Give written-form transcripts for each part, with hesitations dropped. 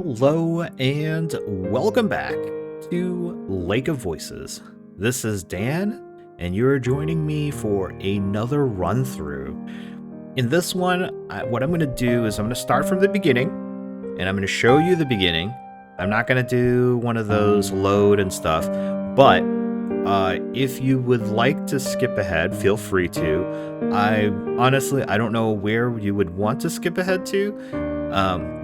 Hello and welcome back to Lake of Voices. This is Dan, and you're joining me for another run through. In this one, what I'm going to do is I'm going to start from the beginning, and I'm going to show you the beginning. I'm not going to do one of those load and stuff, but if you would like to skip ahead, feel free to. I don't know where you would want to skip ahead to.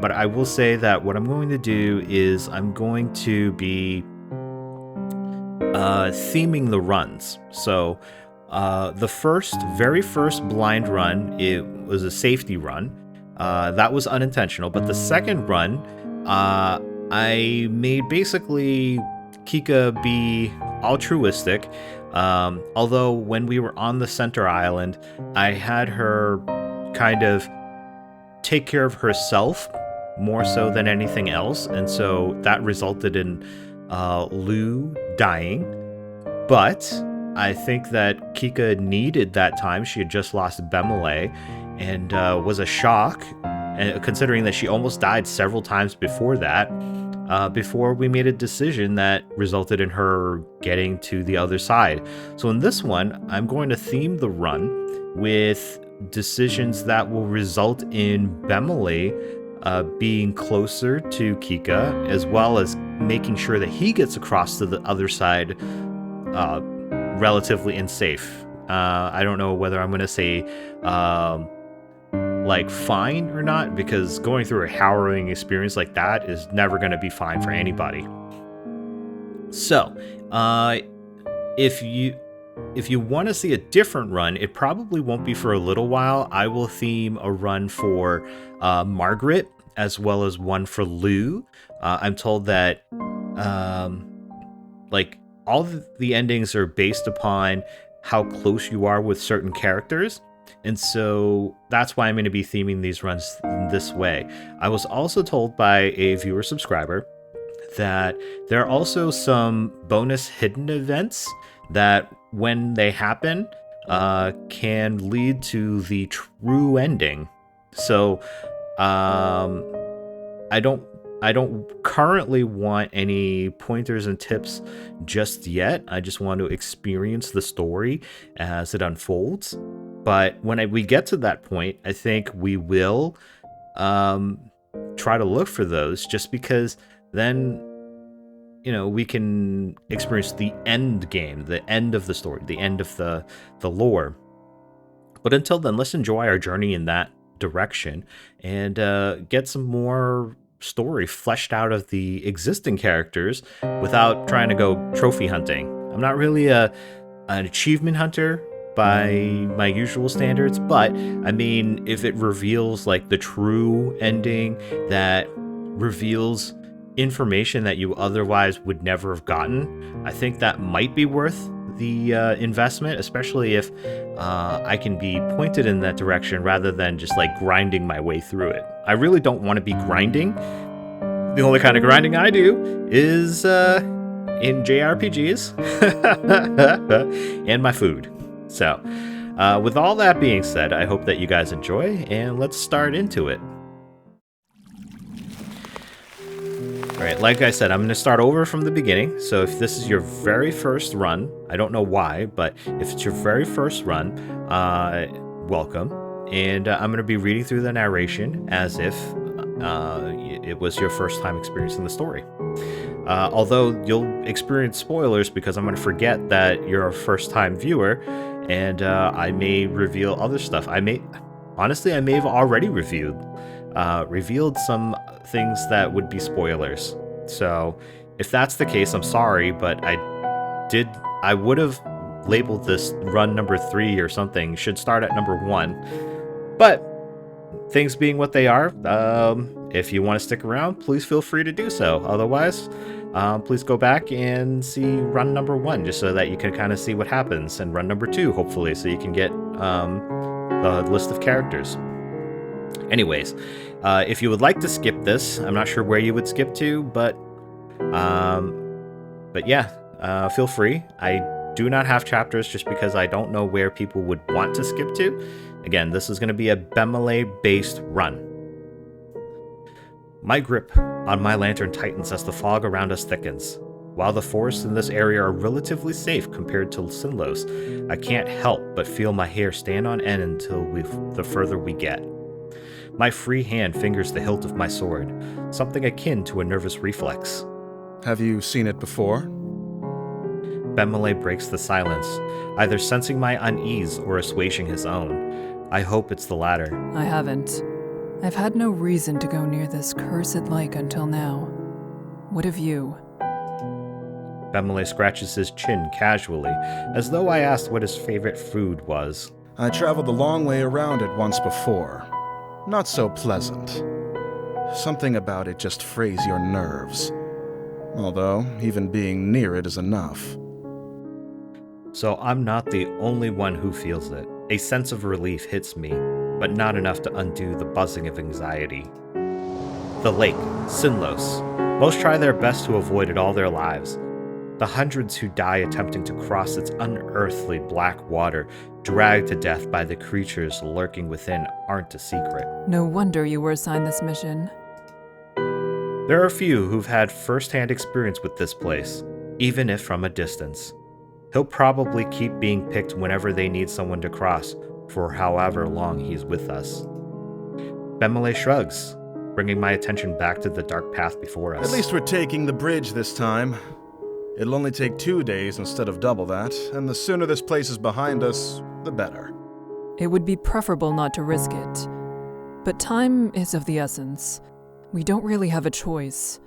But I will say that what I'm going to do is I'm going to be theming the runs. So the very first blind run, it was a safety run. That was unintentional. But the second run, I made basically Kikka be altruistic. Although when we were on the center island, I had her kind of take care of herself more so than anything else, and so that resulted in Lou dying. But I think that Kikka needed that time. She had just lost Bemelle, and was a shock, considering that she almost died several times before that, before we made a decision that resulted in her getting to the other side. So in this one, I'm going to theme the run with decisions that will result in Bemelle being closer to Kikka, as well as making sure that he gets across to the other side relatively and safe. I don't know whether I'm going to say like fine or not, because going through a harrowing experience like that is never going to be fine for anybody. So if you want to see a different run, it probably won't be for a little while. I will theme a run for Margaret, as well as one for Lou. I'm told that like all the endings are based upon how close you are with certain characters. And so that's why I'm going to be theming these runs this way. I was also told by a viewer subscriber that there are also some bonus hidden events that, when they happen, can lead to the true ending. So I don't currently want any pointers and tips just yet. I just want to experience the story as it unfolds. But when we get to that point, I think we will try to look for those, just because then, you know, we can experience the end game, the end of the story, the end of the lore. But until then, let's enjoy our journey in that direction and get some more story fleshed out of the existing characters without trying to go trophy hunting. I'm not really an achievement hunter by my usual standards, but I mean, if it reveals like the true ending that reveals information that you otherwise would never have gotten, I think that might be worth the investment, especially if I can be pointed in that direction rather than just like grinding my way through it. I really don't want to be grinding. The only kind of grinding I do is in JRPGs and my food. So with all that being said, I hope that you guys enjoy, and let's start into it. Alright, like I said, I'm going to start over from the beginning. So if this is your very first run, I don't know why, but if it's your very first run, welcome. And I'm going to be reading through the narration as if it was your first time experiencing the story. Although you'll experience spoilers because I'm going to forget that you're a first-time viewer, and I may reveal other stuff. I may have already revealed some things that would be spoilers. So if that's the case, I'm sorry, but I would have labeled this run number 3 or something. Should start at number 1. But things being what they are, if you want to stick around, please feel free to do so. Otherwise, please go back and see run number 1, just so that you can kind of see what happens, and run number 2, hopefully, so you can get the list of characters. Anyways, if you would like to skip this, I'm not sure where you would skip to, but yeah, feel free. I do not have chapters just because I don't know where people would want to skip to. Again, this is going to be a Bemelle-based run. My grip On my lantern tightens as the fog around us thickens. While the forests in this area are relatively safe compared to Sinnlos, I can't help but feel my hair stand on end until the further we get. My free hand fingers the hilt of my sword, something akin to a nervous reflex. Have you seen it before? Bemelle breaks the silence, either sensing my unease or assuaging his own. I hope it's the latter. I haven't. I've had no reason to go near this cursed lake until now. What have you? Bemelle scratches his chin casually, as though I asked what his favorite food was. I traveled a long way around it once before. Not so pleasant. Something about it just frays your nerves. Although, even being near it is enough. So I'm not the only one who feels it. A sense of relief hits me, but not enough to undo the buzzing of anxiety. The lake, Sinnlos. Most try their best to avoid it all their lives. The hundreds who die attempting to cross its unearthly black water, dragged to death by the creatures lurking within, aren't a secret. No wonder you were assigned this mission. There are few who've had first-hand experience with this place, even if from a distance. He'll probably keep being picked whenever they need someone to cross, for however long he's with us. Bemelle shrugs, bringing my attention back to the dark path before us. At least we're taking the bridge this time. It'll only take 2 days instead of double that, and the sooner this place is behind us, the better. It would be preferable not to risk it. But time is of the essence. We don't really have a choice.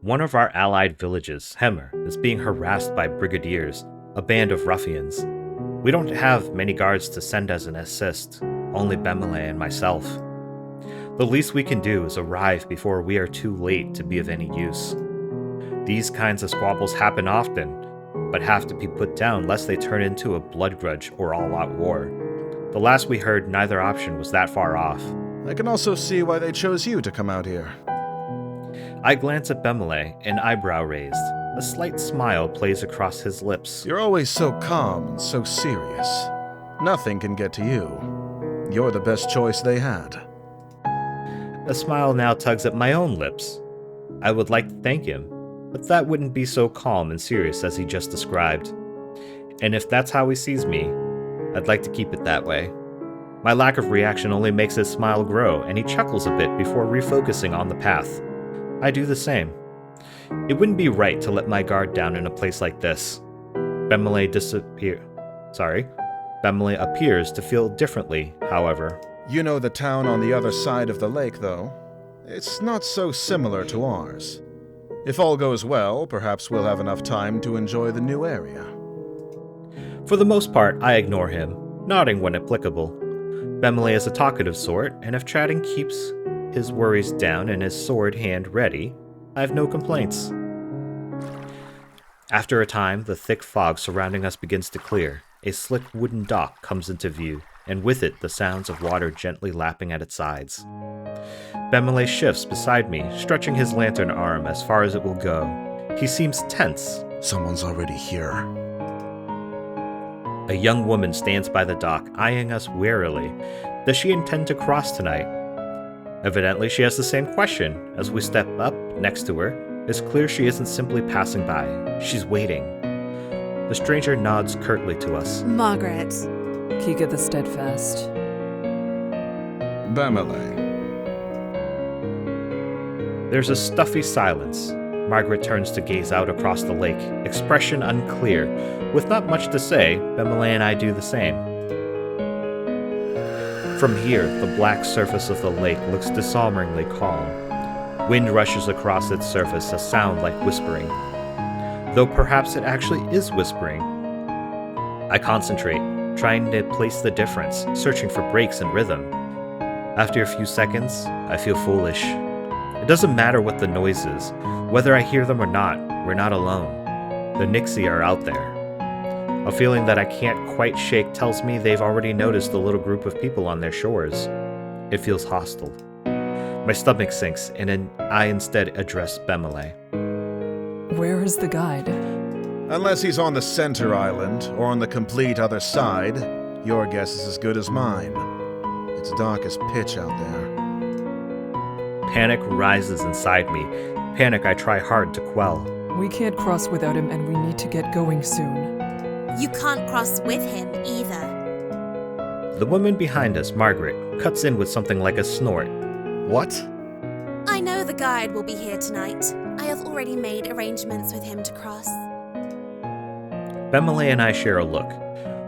One of our allied villages, Hemmer, is being harassed by brigadiers, a band of ruffians. We don't have many guards to send as an assist, only Bemelle and myself. The least we can do is arrive before we are too late to be of any use. These kinds of squabbles happen often, but have to be put down lest they turn into a blood grudge or all-out war. The last we heard, neither option was that far off. I can also see why they chose you to come out here. I glance at Bemelle, an eyebrow raised. A slight smile plays across his lips. You're always so calm and so serious. Nothing can get to you. You're the best choice they had. A smile now tugs at my own lips. I would like to thank him, but that wouldn't be so calm and serious as he just described. And if that's how he sees me, I'd like to keep it that way. My lack of reaction only makes his smile grow, and he chuckles a bit before refocusing on the path. I do the same. It wouldn't be right to let my guard down in a place like this. Bemelle appears to feel differently, however. You know the town on the other side of the lake, though. It's not so similar to ours. If all goes well, perhaps we'll have enough time to enjoy the new area. For the most part, I ignore him, nodding when applicable. Bemelle is a talkative sort, and if chatting keeps his worries down and his sword hand ready, I have no complaints. After a time, the thick fog surrounding us begins to clear. A slick wooden dock comes into view, and with it the sounds of water gently lapping at its sides. Bemelle shifts beside me, stretching his lantern arm as far as it will go. He seems tense. Someone's already here. A young woman stands by the dock, eyeing us warily. Does she intend to cross tonight? Evidently, she has the same question. As we step up next to her, it's clear she isn't simply passing by. She's waiting. The stranger nods curtly to us. Margaret. Kikka the Steadfast. Bemelle. There's a stuffy silence. Margaret turns to gaze out across the lake, expression unclear. With not much to say, Bemelle and I do the same. From here, the black surface of the lake looks disarmingly calm. Wind rushes across its surface, a sound like whispering. Though perhaps it actually is whispering. I concentrate, trying to place the difference, searching for breaks in rhythm. After a few seconds, I feel foolish. It doesn't matter what the noise is. Whether I hear them or not, we're not alone. The Nixi are out there. A feeling that I can't quite shake tells me they've already noticed the little group of people on their shores. It feels hostile. My stomach sinks, and I instead address Bemelle. Where is the guide? Unless he's on the center island, or on the complete other side, your guess is as good as mine. It's dark as pitch out there. Panic rises inside me. Panic I try hard to quell. We can't cross without him, and we need to get going soon. You can't cross with him either. The woman behind us, Margaret, cuts in with something like a snort. What? I know the guide will be here tonight. I have already made arrangements with him to cross. Bemelle and I share a look.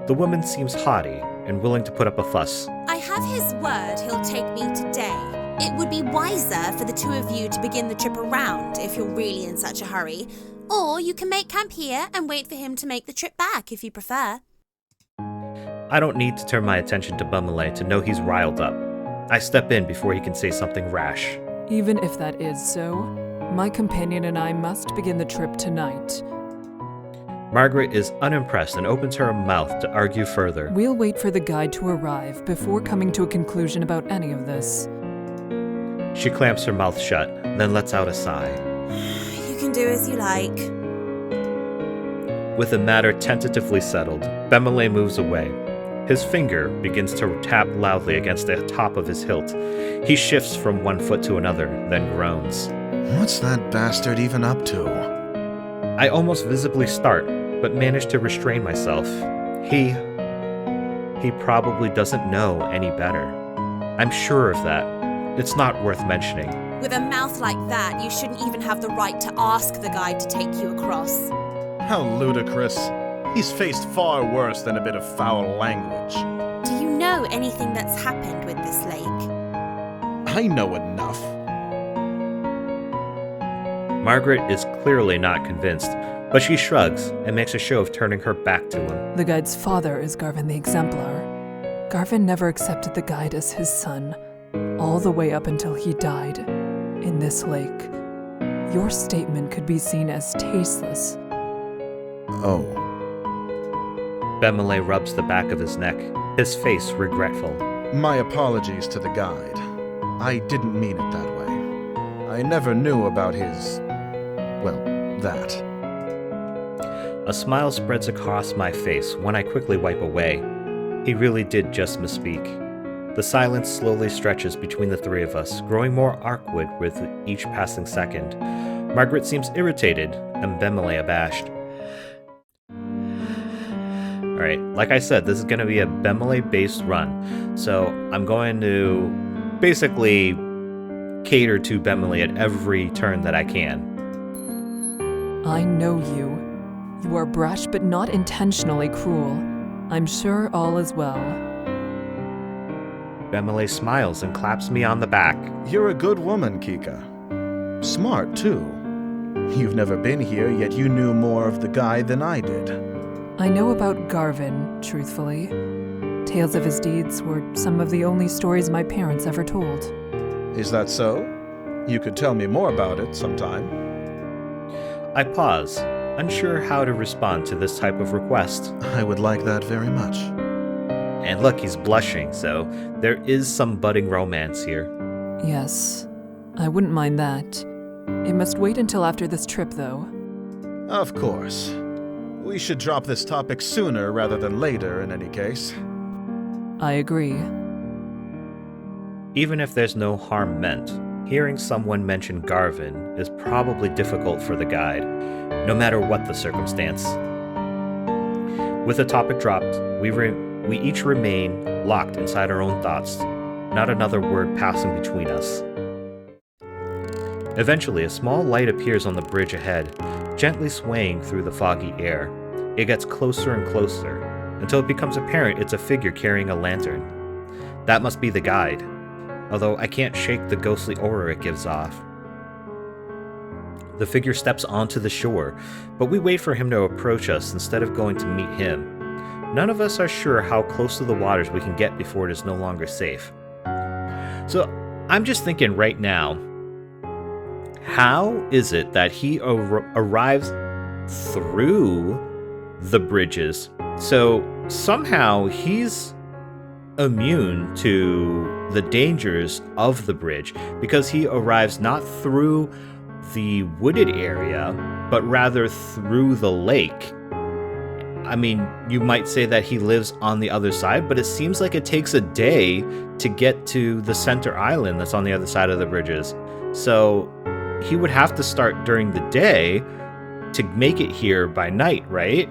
The woman seems haughty and willing to put up a fuss. I have his word he'll take me today. It would be wiser for the two of you to begin the trip around if you're really in such a hurry. Or you can make camp here and wait for him to make the trip back if you prefer. I don't need to turn my attention to Bemelle to know he's riled up. I step in before he can say something rash. Even if that is so, my companion and I must begin the trip tonight. Margaret is unimpressed and opens her mouth to argue further. We'll wait for the guide to arrive before coming to a conclusion about any of this. She clamps her mouth shut, then lets out a sigh. You can do as you like. With the matter tentatively settled, Bemelle moves away. His finger begins to tap loudly against the top of his hilt. He shifts from one foot to another, then groans. What's that bastard even up to? I almost visibly start, but manage to restrain myself. He probably doesn't know any better. I'm sure of that. It's not worth mentioning. With a mouth like that, you shouldn't even have the right to ask the guide to take you across. How ludicrous. He's faced far worse than a bit of foul language. Do you know anything that's happened with this lake? I know enough. Margaret is clearly not convinced, but she shrugs and makes a show of turning her back to him. The guide's father is Garvin the Exemplar. Garvin never accepted the guide as his son, all the way up until he died in this lake. Your statement could be seen as tasteless. Oh. Bemelle rubs the back of his neck, his face regretful. My apologies to the guide. I didn't mean it that way. I never knew about his... well, that. A smile spreads across my face when I quickly wipe away. He really did just misspeak. The silence slowly stretches between the three of us, growing more awkward with each passing second. Margaret seems irritated, and Bemelle abashed. Alright, like I said, this is going to be a Bemelle-based run, so I'm going to basically cater to Bemelle at every turn that I can. I know you. You are brash but not intentionally cruel. I'm sure all is well. Bemelle smiles and claps me on the back. You're a good woman, Kikka. Smart, too. You've never been here, yet you knew more of the guy than I did. I know about Garvin, truthfully. Tales of his deeds were some of the only stories my parents ever told. Is that so? You could tell me more about it sometime. I pause, unsure how to respond to this type of request. I would like that very much. And look, he's blushing, so there is some budding romance here. Yes, I wouldn't mind that. It must wait until after this trip, though. Of course. We should drop this topic sooner rather than later, in any case. I agree. Even if there's no harm meant, hearing someone mention Garvin is probably difficult for the guide, no matter what the circumstance. With the topic dropped, we each remain locked inside our own thoughts, not another word passing between us. Eventually, a small light appears on the bridge ahead, gently swaying through the foggy air. It gets closer and closer, until it becomes apparent it's a figure carrying a lantern. That must be the guide, although I can't shake the ghostly aura it gives off. The figure steps onto the shore, but we wait for him to approach us instead of going to meet him. None of us are sure how close to the waters we can get before it is no longer safe. So I'm just thinking right now, how is it that he arrives through the bridges? So somehow he's immune to the dangers of the bridge because he arrives not through the wooded area, but rather through the lake. I mean, you might say that he lives on the other side, but it seems like it takes a day to get to the center island that's on the other side of the bridges. So he would have to start during the day to make it here by night, right?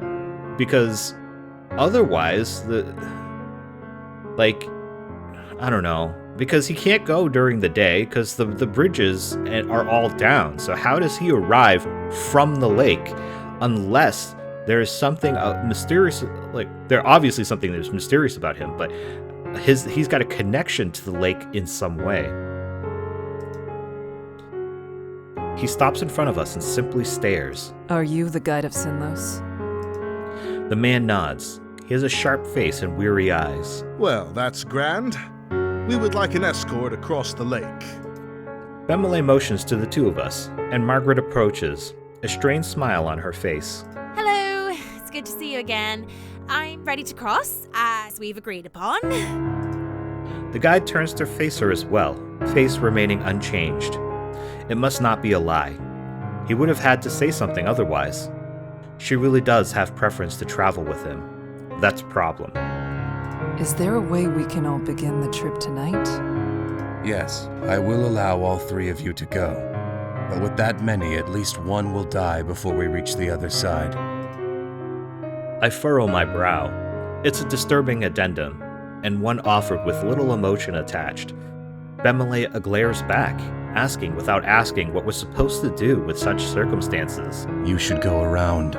Because otherwise, I don't know. Because he can't go during the day because the bridges are all down. So how does he arrive from the lake unless there is something mysterious? There's obviously something that's mysterious about him, but he's got a connection to the lake in some way. He stops in front of us and simply stares. Are you the guide of Sinnlos? The man nods. He has a sharp face and weary eyes. Well, that's grand. We would like an escort across the lake. Bemelle motions to the two of us, and Margaret approaches, a strange smile on her face. Hello, it's good to see you again. I'm ready to cross, as we've agreed upon. The guide turns to face her as well, face remaining unchanged. It must not be a lie. He would have had to say something otherwise. She really does have preference to travel with him. That's a problem. Is there a way we can all begin the trip tonight? Yes, I will allow all three of you to go. But with that many, at least one will die before we reach the other side. I furrow my brow. It's a disturbing addendum, and one offered with little emotion attached. Bemelle glares back, asking without asking what we're supposed to do with such circumstances. You should go around.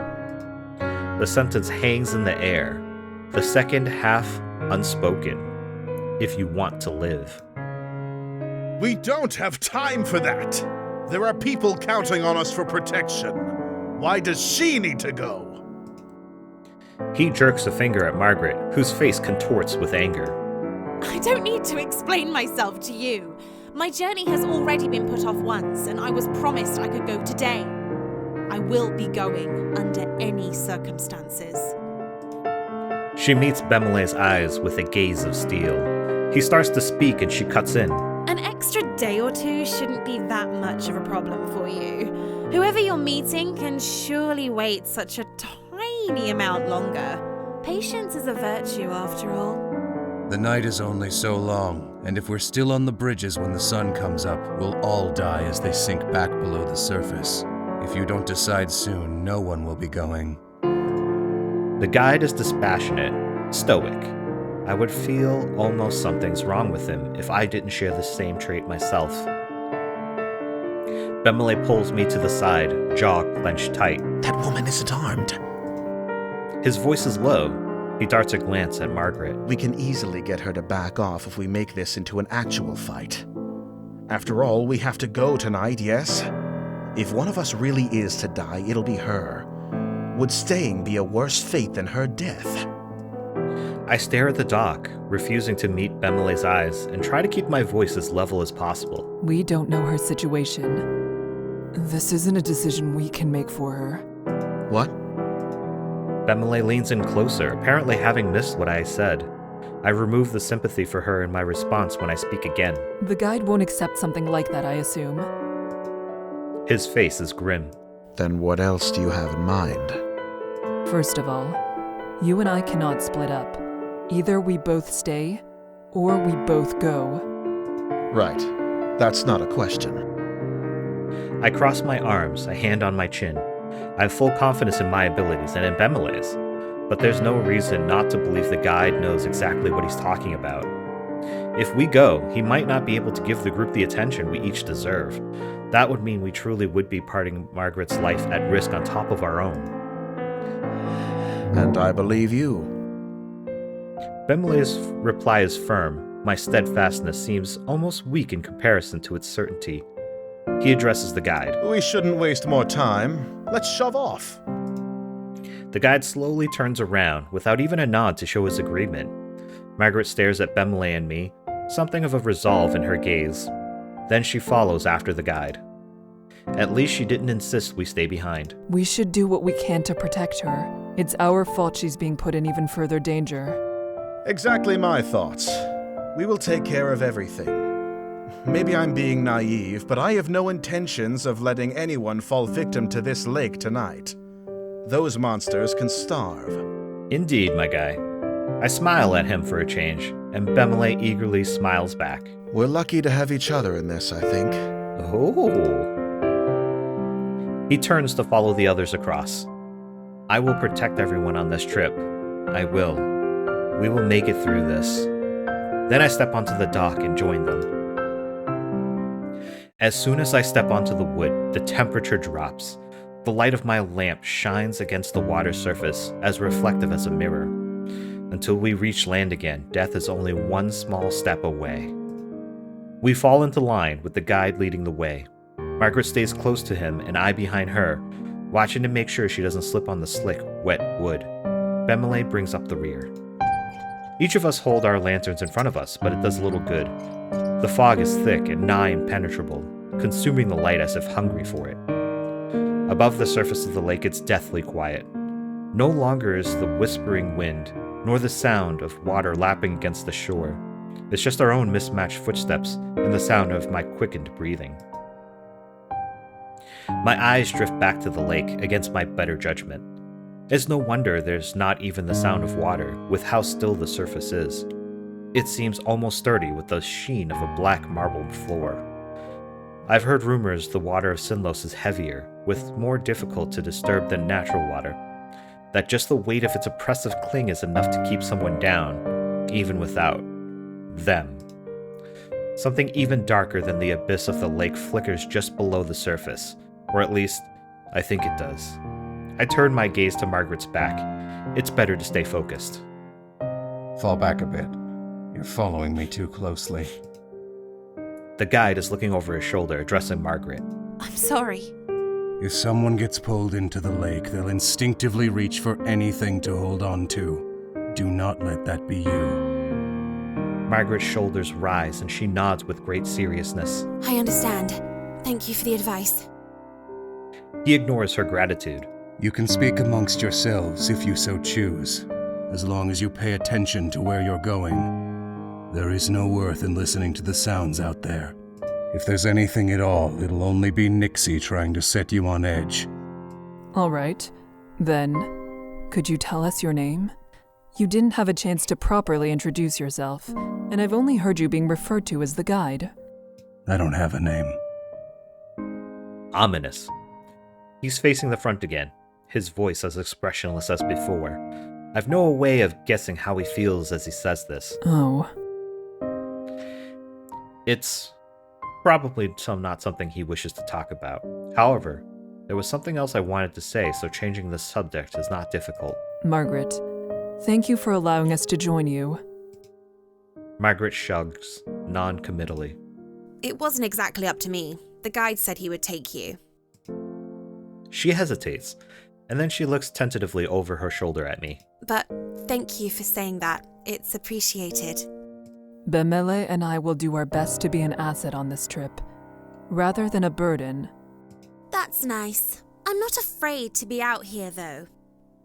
The sentence hangs in the air, the second half unspoken. If you want to live. We don't have time for that. There are people counting on us for protection. Why does she need to go? He jerks a finger at Margaret, whose face contorts with anger. I don't need to explain myself to you. My journey has already been put off once, and I was promised I could go today. I will be going under any circumstances. She meets Bemelle's eyes with a gaze of steel. He starts to speak and she cuts in. An extra day or two shouldn't be that much of a problem for you. Whoever you're meeting can surely wait such a tiny amount longer. Patience is a virtue, after all. The night is only so long, and if we're still on the bridges when the sun comes up, we'll all die as they sink back below the surface. If you don't decide soon, no one will be going. The guide is dispassionate, stoic. I would feel almost something's wrong with him if I didn't share the same trait myself. Bemelle pulls me to the side, jaw clenched tight. That woman isn't armed. His voice is low. He darts a glance at Margaret. We can easily get her to back off if we make this into an actual fight. After all, we have to go tonight, yes? If one of us really is to die, it'll be her. Would staying be a worse fate than her death? I stare at the dock, refusing to meet Bemelle's eyes, and try to keep my voice as level as possible. We don't know her situation. This isn't a decision we can make for her. What? Bemelle leans in closer, apparently having missed what I said. I remove the sympathy for her in my response when I speak again. The guide won't accept something like that, I assume. His face is grim. Then what else do you have in mind? First of all, you and I cannot split up. Either we both stay, or we both go. Right. That's not a question. I cross my arms, a hand on my chin. I have full confidence in my abilities and in Bemelle's, but there's no reason not to believe the guide knows exactly what he's talking about. If we go, he might not be able to give the group the attention we each deserve. That would mean we truly would be parting Margaret's life at risk on top of our own. And I believe you. Bemelle's reply is firm. My steadfastness seems almost weak in comparison to its certainty. He addresses the guide. We shouldn't waste more time. Let's shove off. The guide slowly turns around, without even a nod to show his agreement. Margaret stares at Bemelle and me, something of a resolve in her gaze. Then she follows after the guide. At least she didn't insist we stay behind. We should do what we can to protect her. It's our fault she's being put in even further danger. Exactly my thoughts. We will take care of everything. Maybe I'm being naive, but I have no intentions of letting anyone fall victim to this lake tonight. Those monsters can starve. Indeed, my guy. I smile at him for a change, and Bemelle eagerly smiles back. We're lucky to have each other in this, I think. Oh. He turns to follow the others across. I will protect everyone on this trip. I will. We will make it through this. Then I step onto the dock and join them. As soon as I step onto the wood, the temperature drops. The light of my lamp shines against the water surface, as reflective as a mirror. Until we reach land again, death is only one small step away. We fall into line, with the guide leading the way. Margaret stays close to him and I behind her, watching to make sure she doesn't slip on the slick, wet wood. Bemelle brings up the rear. Each of us hold our lanterns in front of us, but it does little good. The fog is thick and nigh impenetrable, consuming the light as if hungry for it. Above the surface of the lake, it's deathly quiet. No longer is the whispering wind, nor the sound of water lapping against the shore. It's just our own mismatched footsteps and the sound of my quickened breathing. My eyes drift back to the lake against my better judgment. It's no wonder there's not even the sound of water, with how still the surface is. It seems almost sturdy with the sheen of a black marble floor. I've heard rumors the water of Sinnlos is heavier, with more difficult to disturb than natural water. That just the weight of its oppressive cling is enough to keep someone down, even without them. Something even darker than the abyss of the lake flickers just below the surface, or at least, I think it does. I turn my gaze to Margaret's back. It's better to stay focused. Fall back a bit. You're following me too closely. The guide is looking over his shoulder, addressing Margaret. I'm sorry. If someone gets pulled into the lake, they'll instinctively reach for anything to hold on to. Do not let that be you. Margaret's shoulders rise and she nods with great seriousness. I understand. Thank you for the advice. He ignores her gratitude. You can speak amongst yourselves if you so choose, as long as you pay attention to where you're going. There is no worth in listening to the sounds out there. If there's anything at all, it'll only be Nixi trying to set you on edge. All right. Then, could you tell us your name? You didn't have a chance to properly introduce yourself, and I've only heard you being referred to as the guide. I don't have a name. Ominous. He's facing the front again, his voice as expressionless as before. I've no way of guessing how he feels as he says this. Oh. It's probably not something he wishes to talk about. However, there was something else I wanted to say, so changing the subject is not difficult. Margaret, thank you for allowing us to join you. Margaret shrugs, non-committally. It wasn't exactly up to me. The guide said he would take you. She hesitates, and then she looks tentatively over her shoulder at me. But thank you for saying that. It's appreciated. Bemelle and I will do our best to be an asset on this trip, rather than a burden. That's nice. I'm not afraid to be out here, though.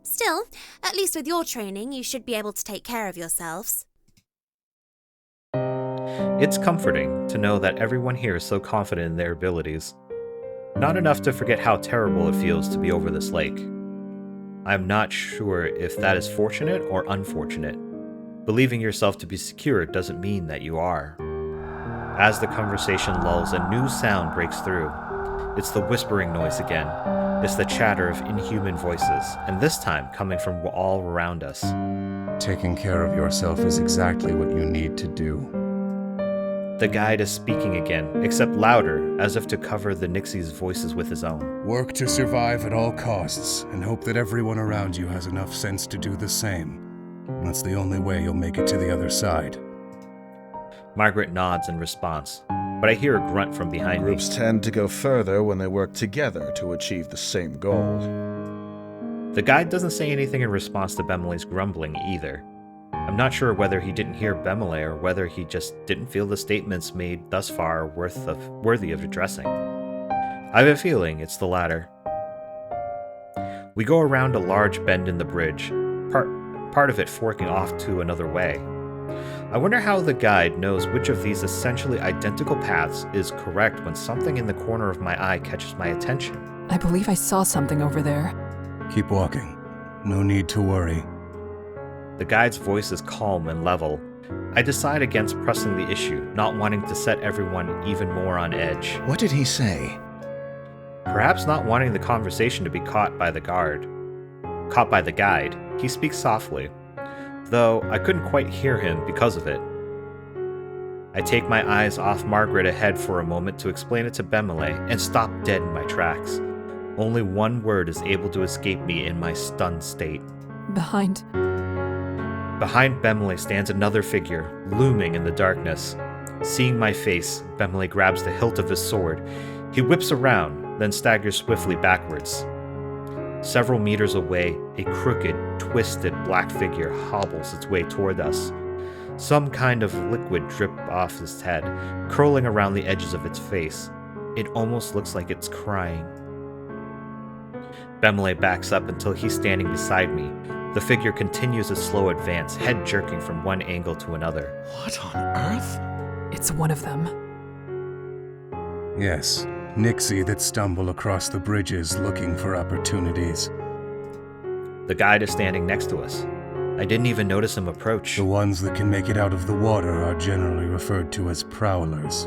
Still, at least with your training, you should be able to take care of yourselves. It's comforting to know that everyone here is so confident in their abilities. Not enough to forget how terrible it feels to be over this lake. I'm not sure if that is fortunate or unfortunate. Believing yourself to be secure doesn't mean that you are. As the conversation lulls, a new sound breaks through. It's the whispering noise again. It's the chatter of inhuman voices, and this time coming from all around us. Taking care of yourself is exactly what you need to do. The guide is speaking again, except louder, as if to cover the Nixi's voices with his own. Work to survive at all costs, and hope that everyone around you has enough sense to do the same. That's the only way you'll make it to the other side. Margaret nods in response, but I hear a grunt from behind me. Groups tend to go further when they work together to achieve the same goal. The guide doesn't say anything in response to Bemelle's grumbling either. I'm not sure whether he didn't hear Bemelle or whether he just didn't feel the statements made thus far worthy of addressing. I have a feeling it's the latter. We go around a large bend in the bridge, part of it forking off to another way. I wonder how the guide knows which of these essentially identical paths is correct when something in the corner of my eye catches my attention. I believe I saw something over there. Keep walking. No need to worry. The guide's voice is calm and level, I decide against pressing the issue, not wanting to set everyone even more on edge. What did he say? Perhaps not wanting the conversation to be caught by the guide, he speaks softly, though I couldn't quite hear him because of it. I take my eyes off Margaret ahead for a moment to explain it to Bemelle and stop dead in my tracks. Only one word is able to escape me in my stunned state. Behind Bemelle stands another figure, looming in the darkness. Seeing my face, Bemelle grabs the hilt of his sword. He whips around, then staggers swiftly backwards. Several meters away, a crooked, twisted black figure hobbles its way toward us. Some kind of liquid drips off his head, curling around the edges of its face. It almost looks like it's crying. Bemelle backs up until he's standing beside me. The figure continues a slow advance, head jerking from one angle to another. What on earth? It's one of them. Yes, Nixi that stumble across the bridges looking for opportunities. The guide is standing next to us. I didn't even notice him approach. The ones that can make it out of the water are generally referred to as Prowlers.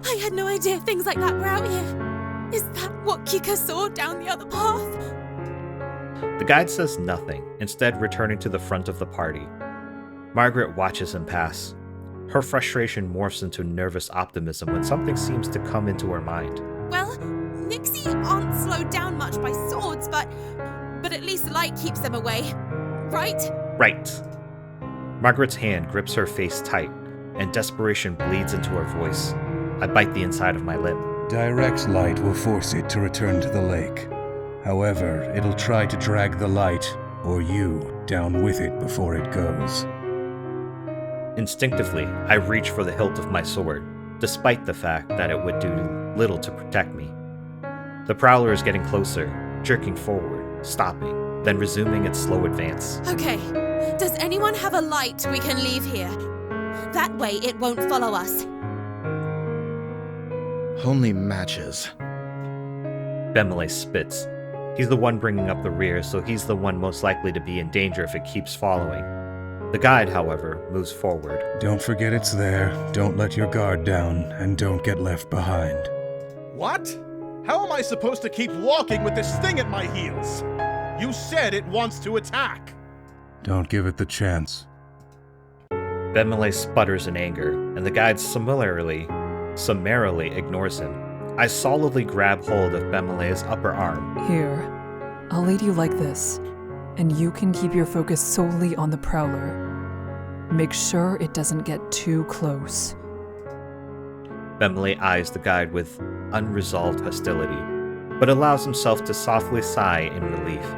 I had no idea things like that were out here. Is that what Kikka saw down the other path? The guide says nothing, instead returning to the front of the party. Margaret watches him pass. Her frustration morphs into nervous optimism when something seems to come into her mind. Well, Nixi aren't slowed down much by swords, but at least light keeps them away, right? Right. Margaret's hand grips her face tight, and desperation bleeds into her voice. I bite the inside of my lip. Direct light will force it to return to the lake. However, it'll try to drag the light, or you, down with it before it goes. Instinctively, I reach for the hilt of my sword, despite the fact that it would do little to protect me. The Prowler is getting closer, jerking forward, stopping, then resuming its slow advance. Okay, does anyone have a light we can leave here? That way it won't follow us. Only matches. Bemelle spits. He's the one bringing up the rear, so he's the one most likely to be in danger if it keeps following. The guide, however, moves forward. Don't forget it's there, don't let your guard down, and don't get left behind. What? How am I supposed to keep walking with this thing at my heels? You said it wants to attack. Don't give it the chance. Bemelle sputters in anger, and the guide summarily ignores him. I solidly grab hold of Bemelle's upper arm. Here, I'll lead you like this, and you can keep your focus solely on the Prowler. Make sure it doesn't get too close. Bemelle eyes the guide with unresolved hostility, but allows himself to softly sigh in relief.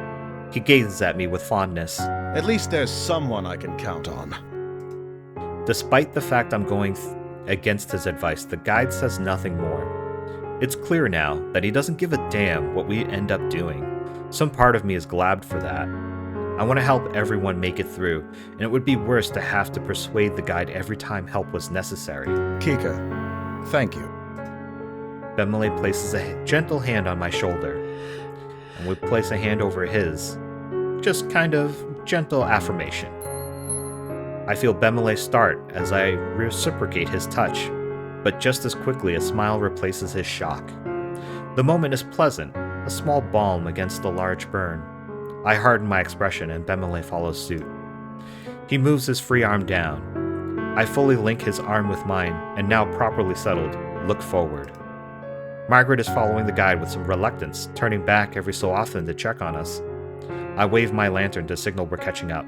He gazes at me with fondness. At least there's someone I can count on. Despite the fact I'm going against his advice, the guide says nothing more. It's clear now that he doesn't give a damn what we end up doing. Some part of me is glad for that. I want to help everyone make it through, and it would be worse to have to persuade the guide every time help was necessary. Kikka, thank you. Bemelle places a gentle hand on my shoulder, and we place a hand over his. Just kind of gentle affirmation. I feel Bemelle start as I reciprocate his touch, but just as quickly a smile replaces his shock. The moment is pleasant, a small balm against a large burn. I harden my expression and Bemelle follows suit. He moves his free arm down. I fully link his arm with mine, and now properly settled, look forward. Margaret is following the guide with some reluctance, turning back every so often to check on us. I wave my lantern to signal we're catching up.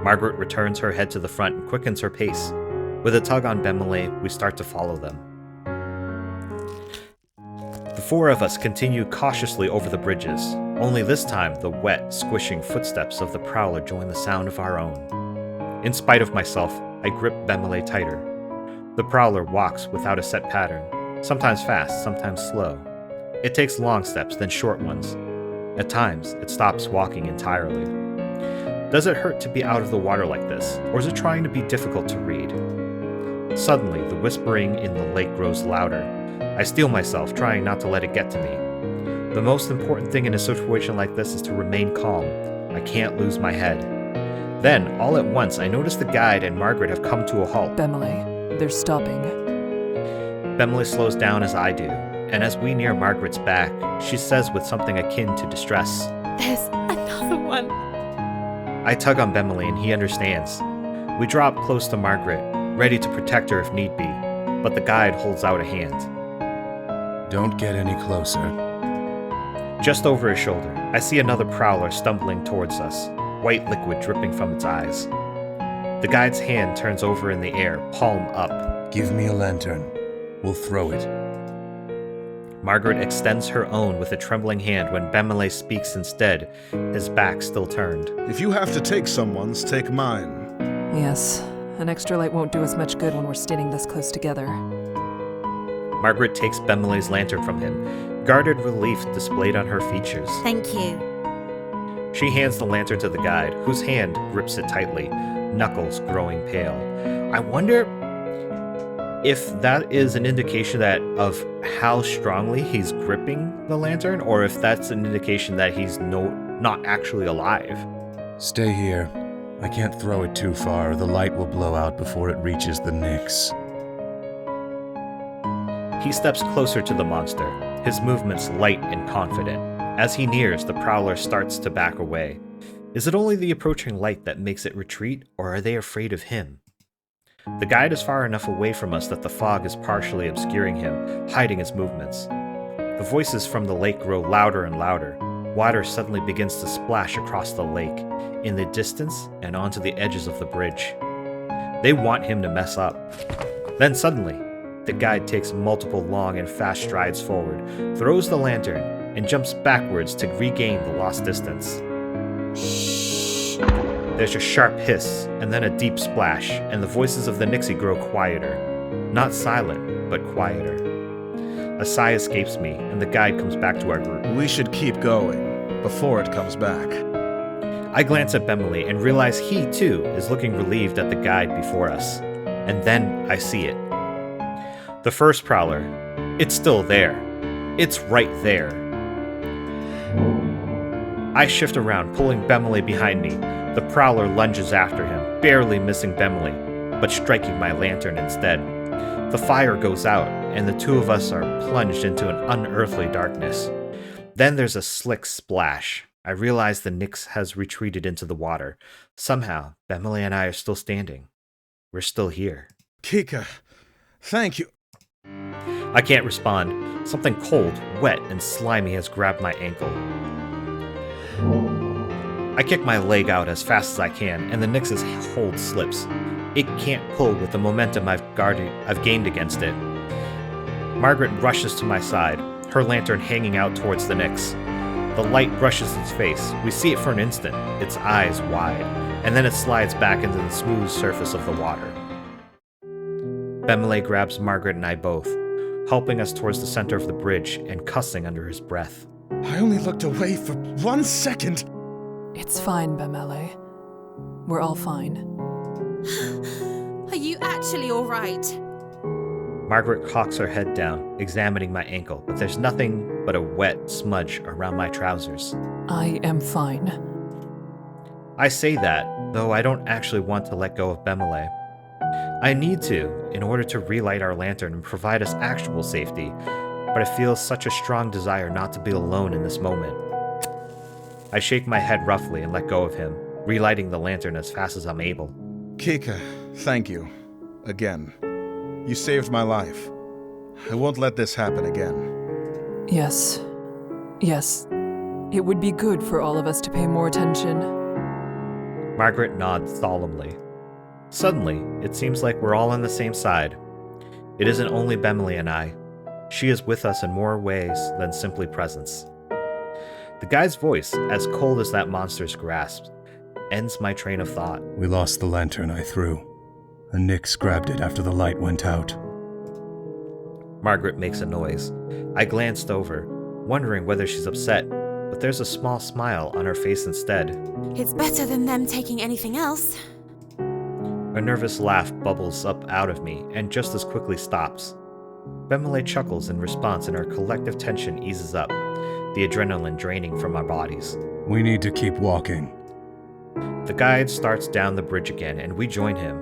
Margaret returns her head to the front and quickens her pace. With a tug on Bemelle, we start to follow them. The four of us continue cautiously over the bridges, only this time the wet, squishing footsteps of the Prowler join the sound of our own. In spite of myself, I grip Bemelle tighter. The Prowler walks without a set pattern, sometimes fast, sometimes slow. It takes long steps, then short ones. At times, it stops walking entirely. Does it hurt to be out of the water like this, or is it trying to be difficult to read? Suddenly, the whispering in the lake grows louder. I steel myself, trying not to let it get to me. The most important thing in a situation like this is to remain calm. I can't lose my head. Then, all at once, I notice the guide and Margaret have come to a halt. Bemelle, they're stopping. Bemelle slows down as I do, and as we near Margaret's back, she says with something akin to distress, There's another one. I tug on Bemelle and he understands. We draw up close to Margaret, ready to protect her if need be, but the guide holds out a hand. Don't get any closer. Just over his shoulder, I see another prowler stumbling towards us, white liquid dripping from its eyes. The guide's hand turns over in the air, palm up. Give me a lantern. We'll throw it. Margaret extends her own with a trembling hand when Bemelle speaks instead, his back still turned. If you have to take someone's, take mine. Yes, an extra light won't do us much good when we're standing this close together. Margaret takes Bemelle's lantern from him, guarded relief displayed on her features. Thank you. She hands the lantern to the guide, whose hand grips it tightly, knuckles growing pale. I wonder if that is an indication of how strongly he's gripping the lantern, or if that's an indication that he's not actually alive. Stay here. I can't throw it too far, or the light will blow out before it reaches the Nix. He steps closer to the monster, his movements light and confident. As he nears, the prowler starts to back away. Is it only the approaching light that makes it retreat, or are they afraid of him? The guide is far enough away from us that the fog is partially obscuring him, hiding his movements. The voices from the lake grow louder and louder. Water suddenly begins to splash across the lake, in the distance and onto the edges of the bridge. They want him to mess up. Then suddenly, the guide takes multiple long and fast strides forward, throws the lantern, and jumps backwards to regain the lost distance. There's a sharp hiss, and then a deep splash, and the voices of the Nixi grow quieter. Not silent, but quieter. A sigh escapes me, and the guide comes back to our group. We should keep going, before it comes back. I glance at Bemelle and realize he, too, is looking relieved at the guide before us. And then I see it. The first prowler. It's still there. It's right there. I shift around, pulling Bemelle behind me. The prowler lunges after him, barely missing Bemelle, but striking my lantern instead. The fire goes out, and the two of us are plunged into an unearthly darkness. Then there's a slick splash. I realize the Nix has retreated into the water. Somehow, Bemelle and I are still standing. We're still here. Kikka, thank you. I can't respond. Something cold, wet, and slimy has grabbed my ankle. I kick my leg out as fast as I can, and the Nix's hold slips. It can't pull with the momentum I've gained against it. Margaret rushes to my side, her lantern hanging out towards the Nix. The light brushes its face. We see it for an instant, its eyes wide, and then it slides back into the smooth surface of the water. Bemelle grabs Margaret and I both, helping us towards the center of the bridge and cussing under his breath. I only looked away for 1 second. It's fine, Bemelle. We're all fine. Are you actually all right? Margaret cocks her head down, examining my ankle, but there's nothing but a wet smudge around my trousers. I am fine. I say that, though I don't actually want to let go of Bemelle. I need to, in order to relight our lantern and provide us actual safety, but I feel such a strong desire not to be alone in this moment. I shake my head roughly and let go of him, relighting the lantern as fast as I'm able. Kikka, thank you. Again. You saved my life. I won't let this happen again. Yes. Yes. It would be good for all of us to pay more attention. Margaret nods solemnly. Suddenly, it seems like we're all on the same side. It isn't only Bemelle and I. She is with us in more ways than simply presence. The guy's voice, as cold as that monster's grasp, ends my train of thought. We lost the lantern I threw. A Nix grabbed it after the light went out. Margaret makes a noise. I glanced over, wondering whether she's upset, but there's a small smile on her face instead. It's better than them taking anything else. A nervous laugh bubbles up out of me and just as quickly stops. Bemelle chuckles in response and our collective tension eases up, the adrenaline draining from our bodies. We need to keep walking. The guide starts down the bridge again, and we join him.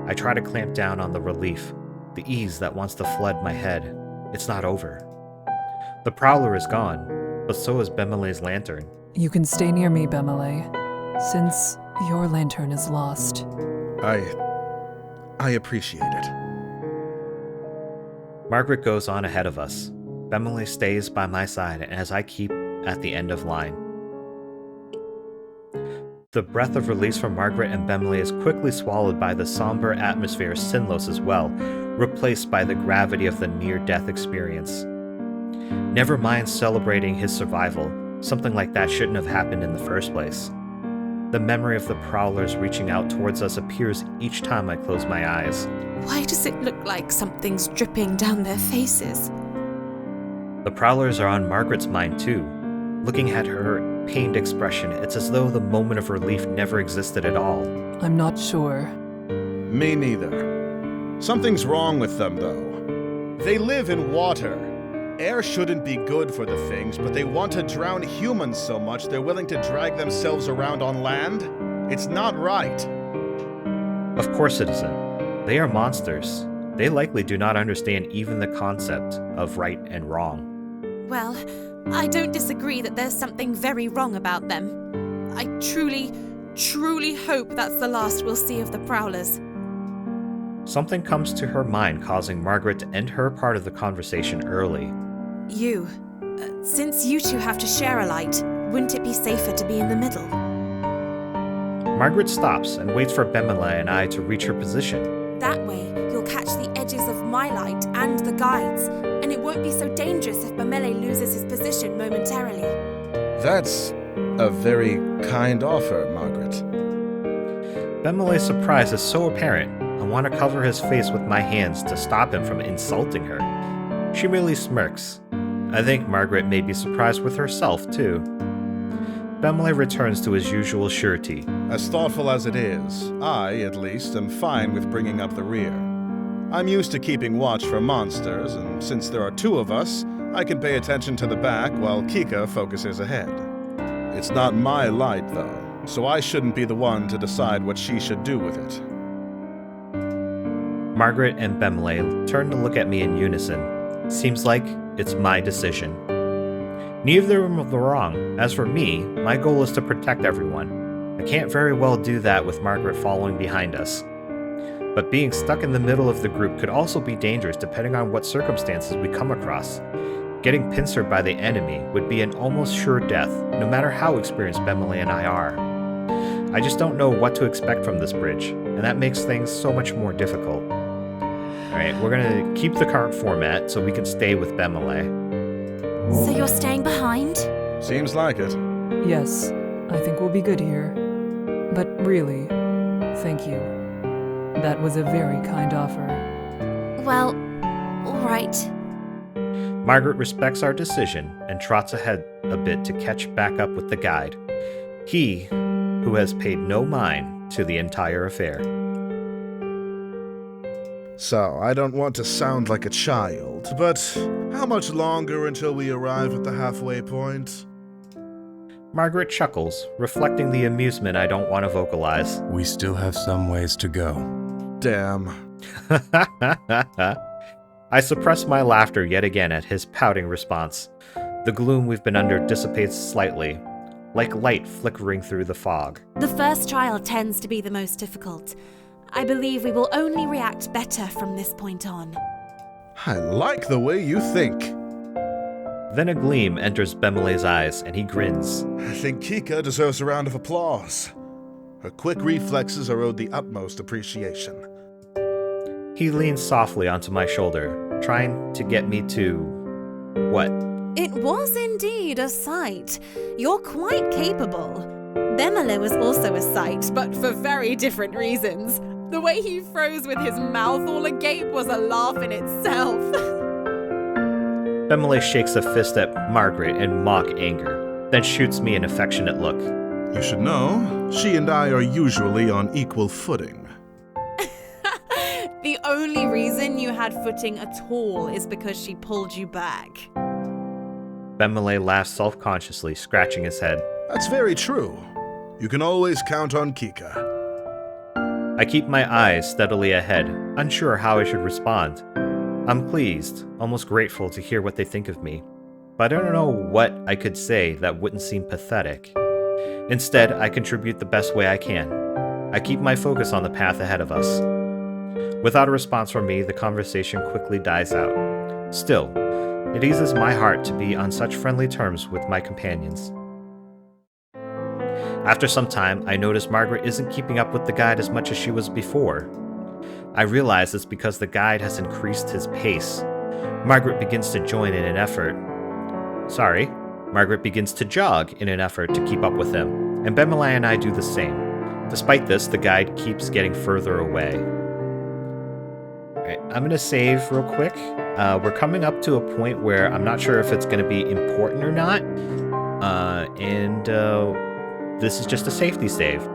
I try to clamp down on the relief, the ease that wants to flood my head. It's not over. The Prowler is gone, but so is Bemelle's lantern. You can stay near me, Bemelle, since your lantern is lost. I appreciate it. Margaret goes on ahead of us. Bemelle stays by my side as I keep at the end of line. The breath of release from Margaret and Bemelle is quickly swallowed by the somber atmosphere of Sinnlos as well, replaced by the gravity of the near-death experience. Never mind celebrating his survival, something like that shouldn't have happened in the first place. The memory of the Prowlers reaching out towards us appears each time I close my eyes. Why does it look like something's dripping down their faces? The Prowlers are on Margaret's mind too. Looking at her pained expression, it's as though the moment of relief never existed at all. I'm not sure. Me neither. Something's wrong with them, though. They live in water. Air shouldn't be good for the things, but they want to drown humans so much they're willing to drag themselves around on land? It's not right. Of course it isn't. They are monsters. They likely do not understand even the concept of right and wrong. Well, I don't disagree that there's something very wrong about them. I truly, truly hope that's the last we'll see of the Prowlers. Something comes to her mind, causing Margaret to end her part of the conversation early. Since you two have to share a light, wouldn't it be safer to be in the middle? Margaret stops and waits for Bemelle and I to reach her position. That way, you'll catch the edges of my light and the guide's, and it won't be so dangerous if Bemelle loses his position momentarily. That's a very kind offer, Margaret. Bemelle's surprise is so apparent, I want to cover his face with my hands to stop him from insulting her. She merely smirks. I think Margaret may be surprised with herself, too. Bemelle returns to his usual surety. As thoughtful as it is, I, at least, am fine with bringing up the rear. I'm used to keeping watch for monsters, and since there are two of us, I can pay attention to the back while Kikka focuses ahead. It's not my light, though, so I shouldn't be the one to decide what she should do with it. Margaret and Bemelle turn to look at me in unison. Seems like it's my decision. Neither of them are wrong. As for me, my goal is to protect everyone. I can't very well do that with Margaret following behind us. But being stuck in the middle of the group could also be dangerous depending on what circumstances we come across. Getting pincered by the enemy would be an almost sure death, no matter how experienced Bemelle and I are. I just don't know what to expect from this bridge, and that makes things so much more difficult. Alright, we're gonna keep the current format so we can stay with Bemelle. So you're staying behind? Seems like it. Yes, I think we'll be good here. But really, thank you. That was a very kind offer. Well, all right. Margaret respects our decision and trots ahead a bit to catch back up with the guide. He, who has paid no mind to the entire affair. So, I don't want to sound like a child, but how much longer until we arrive at the halfway point? Margaret chuckles, reflecting the amusement I don't want to vocalize. We still have some ways to go. Damn. I suppress my laughter yet again at his pouting response. The gloom we've been under dissipates slightly, like light flickering through the fog. The first trial tends to be the most difficult. I believe we will only react better from this point on. I like the way you think. Then a gleam enters Bemelle's eyes, and he grins. I think Kikka deserves a round of applause. Her quick reflexes are owed the utmost appreciation. He leans softly onto my shoulder, trying to get me to... what? It was indeed a sight. You're quite capable. Bemelle was also a sight, but for very different reasons. The way he froze with his mouth all agape was a laugh in itself. Bemelle shakes a fist at Margaret in mock anger, then shoots me an affectionate look. You should know, she and I are usually on equal footing. The only reason you had footing at all is because she pulled you back. Bemelle laughs self-consciously, scratching his head. That's very true. You can always count on Kikka. I keep my eyes steadily ahead, unsure how I should respond. I'm pleased, almost grateful to hear what they think of me, but I don't know what I could say that wouldn't seem pathetic. Instead, I contribute the best way I can. I keep my focus on the path ahead of us. Without a response from me, the conversation quickly dies out. Still, it eases my heart to be on such friendly terms with my companions. After some time, I notice Margaret isn't keeping up with the guide as much as she was before. I realize it's because the guide has increased his pace. Margaret begins to join in an effort. Margaret begins to jog in an effort to keep up with him, and Bemelle and I do the same. Despite this, the guide keeps getting further away. Alright, I'm going to save real quick. We're coming up to a point where I'm not sure if it's going to be important or not, and this is just a safety save.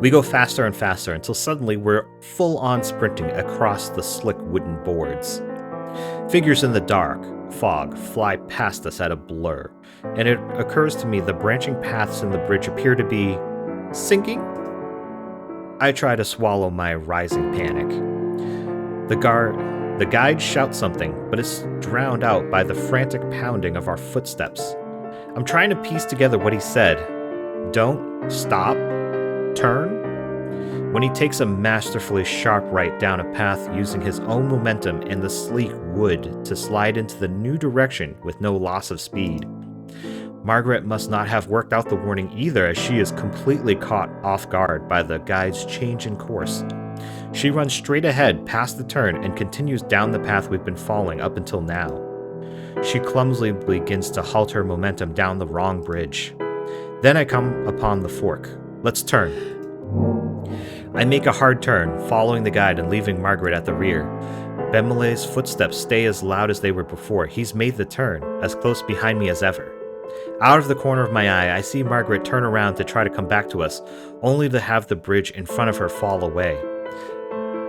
We go faster and faster until suddenly we're full-on sprinting across the slick wooden boards. Figures in the dark, fog, fly past us at a blur, and it occurs to me the branching paths in the bridge appear to be sinking? I try to swallow my rising panic. The guide shouts something, but is drowned out by the frantic pounding of our footsteps. I'm trying to piece together what he said. Don't, stop, turn? When he takes a masterfully sharp right down a path using his own momentum and the sleek wood to slide into the new direction with no loss of speed. Margaret must not have worked out the warning either, as she is completely caught off guard by the guide's change in course. She runs straight ahead past the turn and continues down the path we've been following up until now. She clumsily begins to halt her momentum down the wrong bridge. Then I come upon the fork. Let's turn. I make a hard turn, following the guide and leaving Margaret at the rear. Bemelle's footsteps stay as loud as they were before. He's made the turn, as close behind me as ever. Out of the corner of my eye, I see Margaret turn around to try to come back to us, only to have the bridge in front of her fall away.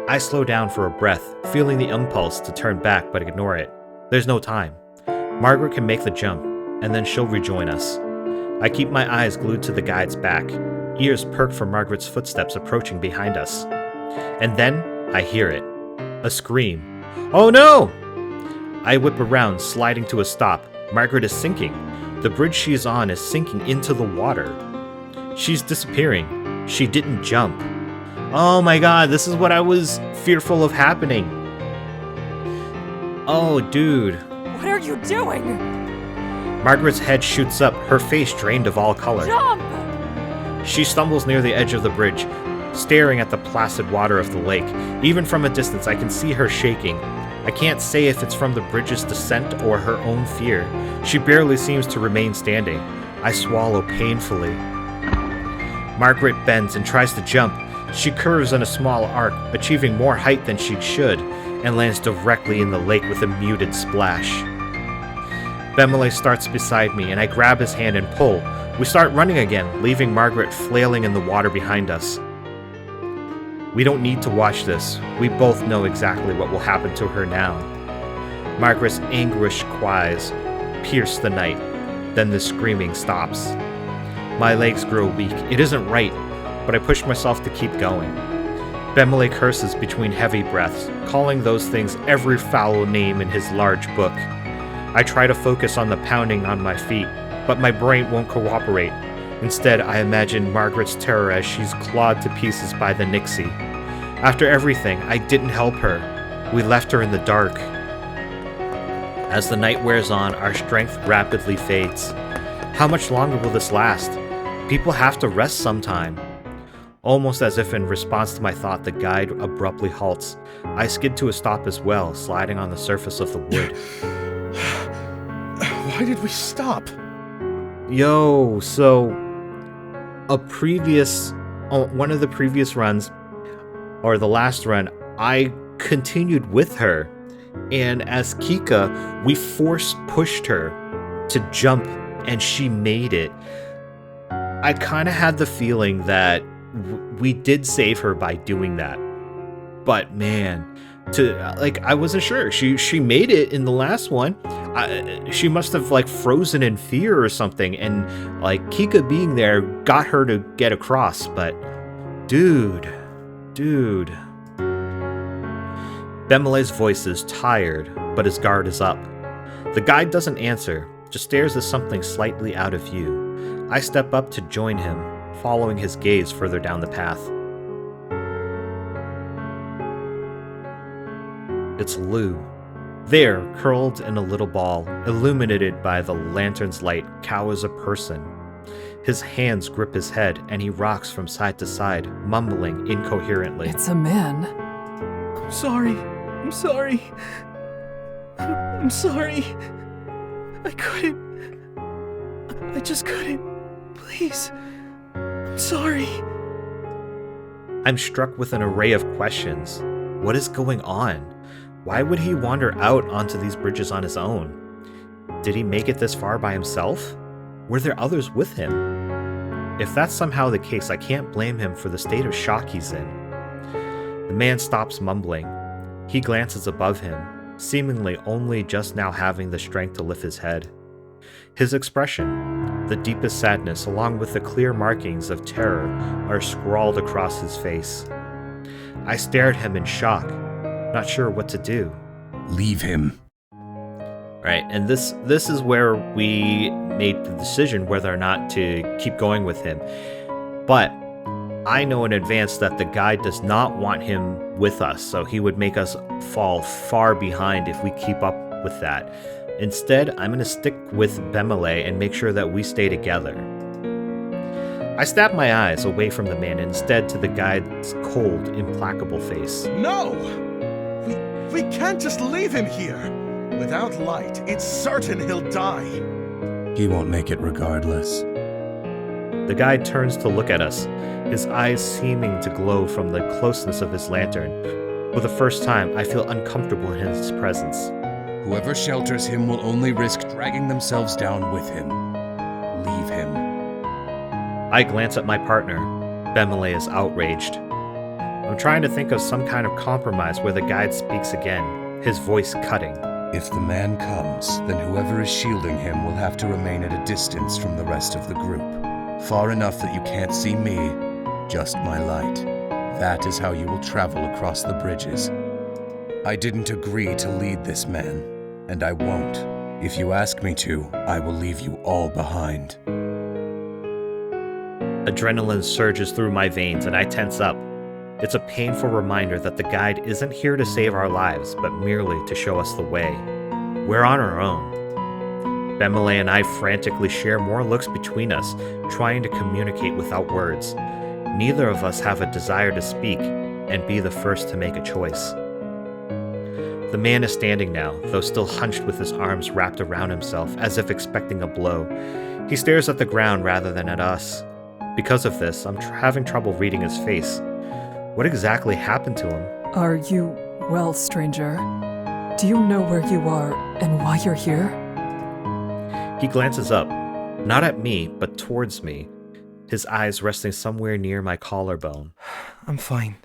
I slow down for a breath, feeling the impulse to turn back but ignore it. There's no time. Margaret can make the jump, and then she'll rejoin us. I keep my eyes glued to the guide's back, ears perked for Margaret's footsteps approaching behind us. And then I hear it. A scream. Oh no! I whip around, sliding to a stop. Margaret is sinking. The bridge she's on is sinking into the water. She's disappearing. She didn't jump. Oh my god, this is what I was fearful of happening. Oh, dude. What are you doing? Margaret's head shoots up, her face drained of all color. Jump! She stumbles near the edge of the bridge, staring at the placid water of the lake. Even from a distance, I can see her shaking. I can't say if it's from the bridge's descent or her own fear. She barely seems to remain standing. I swallow painfully. Margaret bends and tries to jump. She curves in a small arc, achieving more height than she should, and lands directly in the lake with a muted splash. Bemelle starts beside me, and I grab his hand and pull. We start running again, leaving Margaret flailing in the water behind us. We don't need to watch this. We both know exactly what will happen to her now. Margaret's anguished cries pierce the night. Then the screaming stops. My legs grow weak. It isn't right, but I push myself to keep going. Bemelle curses between heavy breaths, calling those things every foul name in his large book. I try to focus on the pounding on my feet, but my brain won't cooperate. Instead, I imagine Margaret's terror as she's clawed to pieces by the Nixi. After everything, I didn't help her. We left her in the dark. As the night wears on, our strength rapidly fades. How much longer will this last? People have to rest sometime. Almost as if in response to my thought, the guide abruptly halts. I skid to a stop as well, sliding on the surface of the wood. Why did we stop? Yo, so one of the previous runs, or the last run, I continued with her, and as Kikka, we pushed her to jump, and she made it. I kind of had the feeling that we did save her by doing that, but man, I wasn't sure. She made it in the last one. She must have like frozen in fear or something, and like Kikka being there got her to get across. But dude. Bemelle's voice is tired, but his guard is up. The guide doesn't answer, just stares at something slightly out of view. I step up to join him, following his gaze further down the path. It's Lou. There, curled in a little ball, illuminated by the lantern's light, cowers a person. His hands grip his head, and he rocks from side to side, mumbling incoherently. It's a man. I'm sorry. I couldn't. I just couldn't. Please. I'm sorry. I'm struck with an array of questions. What is going on? Why would he wander out onto these bridges on his own? Did he make it this far by himself? Were there others with him? If that's somehow the case, I can't blame him for the state of shock he's in. The man stops mumbling. He glances above him, seemingly only just now having the strength to lift his head. His expression, the deepest sadness along with the clear markings of terror, are scrawled across his face. I stare at him in shock, not sure what to do. Leave him. Right, and this is where we made the decision whether or not to keep going with him. But I know in advance that the guide does not want him with us, so he would make us fall far behind if we keep up with that. Instead, I'm going to stick with Bemelle and make sure that we stay together. I stab my eyes away from the man and instead to the guide's cold, implacable face. No! We can't just leave him here. Without light, it's certain he'll die. He won't make it regardless. The guide turns to look at us, his eyes seeming to glow from the closeness of his lantern. For the first time, I feel uncomfortable in his presence. Whoever shelters him will only risk dragging themselves down with him. Leave him. I glance at my partner. Bemelle is outraged. I'm trying to think of some kind of compromise where the guide speaks again, his voice cutting. If the man comes, then whoever is shielding him will have to remain at a distance from the rest of the group. Far enough that you can't see me, just my light. That is how you will travel across the bridges. I didn't agree to lead this man, and I won't. If you ask me to, I will leave you all behind. Adrenaline surges through my veins and I tense up. It's a painful reminder that the guide isn't here to save our lives, but merely to show us the way. We're on our own. Bemelle and I frantically share more looks between us, trying to communicate without words. Neither of us have a desire to speak and be the first to make a choice. The man is standing now, though still hunched with his arms wrapped around himself, as if expecting a blow. He stares at the ground rather than at us. Because of this, I'm having trouble reading his face. What exactly happened to him? Are you well, stranger? Do you know where you are and why you're here? He glances up, not at me, but towards me, his eyes resting somewhere near my collarbone. I'm fine.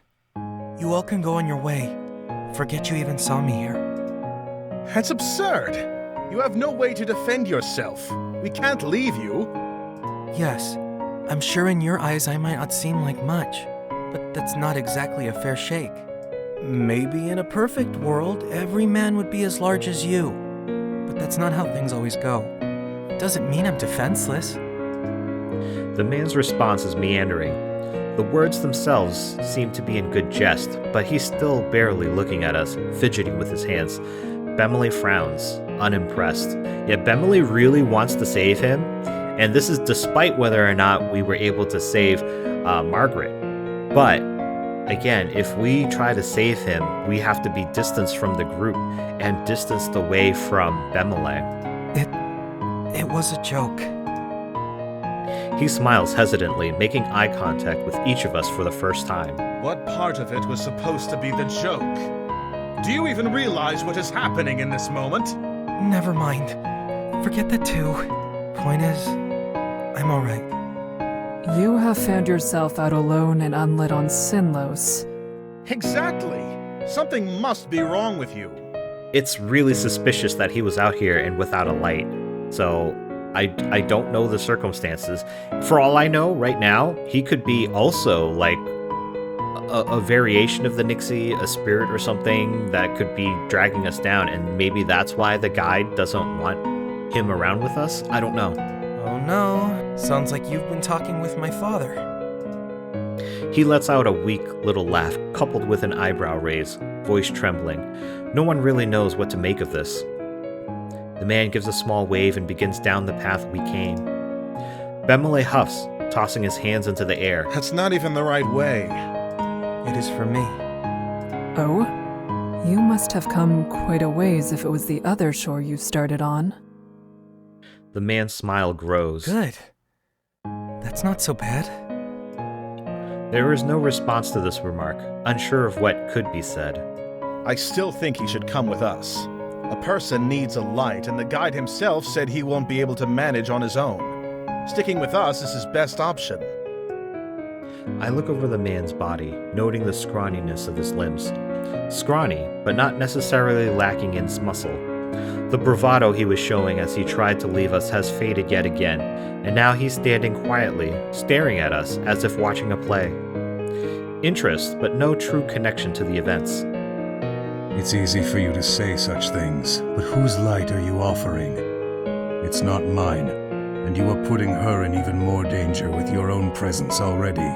You all can go on your way. Forget you even saw me here. That's absurd. You have no way to defend yourself. We can't leave you. Yes, I'm sure in your eyes I might not seem like much, but that's not exactly a fair shake. Maybe in a perfect world, every man would be as large as you. But that's not how things always go. It doesn't mean I'm defenseless. The man's response is meandering. The words themselves seem to be in good jest, but he's still barely looking at us, fidgeting with his hands. Bemelle frowns, unimpressed. Yet Bemelle really wants to save him, and this is despite whether or not we were able to save Margaret. But again, if we try to save him, we have to be distanced from the group and distanced away from Bemelle. It was a joke. He smiles hesitantly, making eye contact with each of us for the first time. What part of it was supposed to be the joke? Do you even realize what is happening in this moment? Never mind. Forget that too. Point is, I'm alright. You have found yourself out alone and unlit on Sinnlos. Exactly. Something must be wrong with you. It's really suspicious that he was out here and without a light. So I don't know the circumstances. For all I know, right now, he could be also like a variation of the Nixi, a spirit or something that could be dragging us down, and maybe that's why the guide doesn't want him around with us. I don't know. Oh no, sounds like you've been talking with my father. He lets out a weak little laugh, coupled with an eyebrow raise, voice trembling. No one really knows what to make of this. The man gives a small wave and begins down the path we came. Bemelle huffs, tossing his hands into the air. That's not even the right way. It is for me. Oh? You must have come quite a ways if it was the other shore you started on. The man's smile grows. Good. That's not so bad. There is no response to this remark, unsure of what could be said. I still think he should come with us. A person needs a light, and the guide himself said he won't be able to manage on his own. Sticking with us is his best option. I look over the man's body, noting the scrawniness of his limbs. Scrawny, but not necessarily lacking in muscle. The bravado he was showing as he tried to leave us has faded yet again, and now he's standing quietly, staring at us as if watching a play. Interest, but no true connection to the events. It's easy for you to say such things, but whose light are you offering? It's not mine, and you are putting her in even more danger with your own presence already.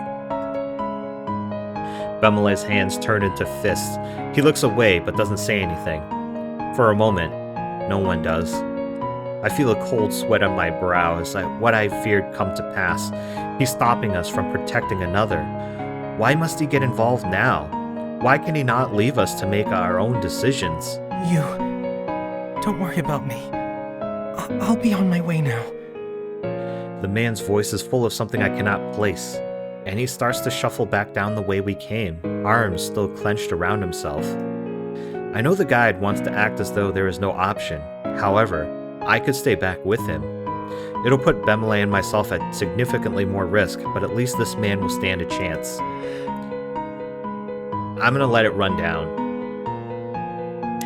Bemelle's hands turn into fists. He looks away, but doesn't say anything. For a moment, no one does. I feel a cold sweat on my brow as what I feared come to pass. He's stopping us from protecting another. Why must he get involved now? Why can he not leave us to make our own decisions? You... Don't worry about me. I'll be on my way now. The man's voice is full of something I cannot place, and he starts to shuffle back down the way we came, arms still clenched around himself. I know the guide wants to act as though there is no option. However, I could stay back with him. It'll put Bemelle and myself at significantly more risk, but at least this man will stand a chance. I'm gonna let it run down.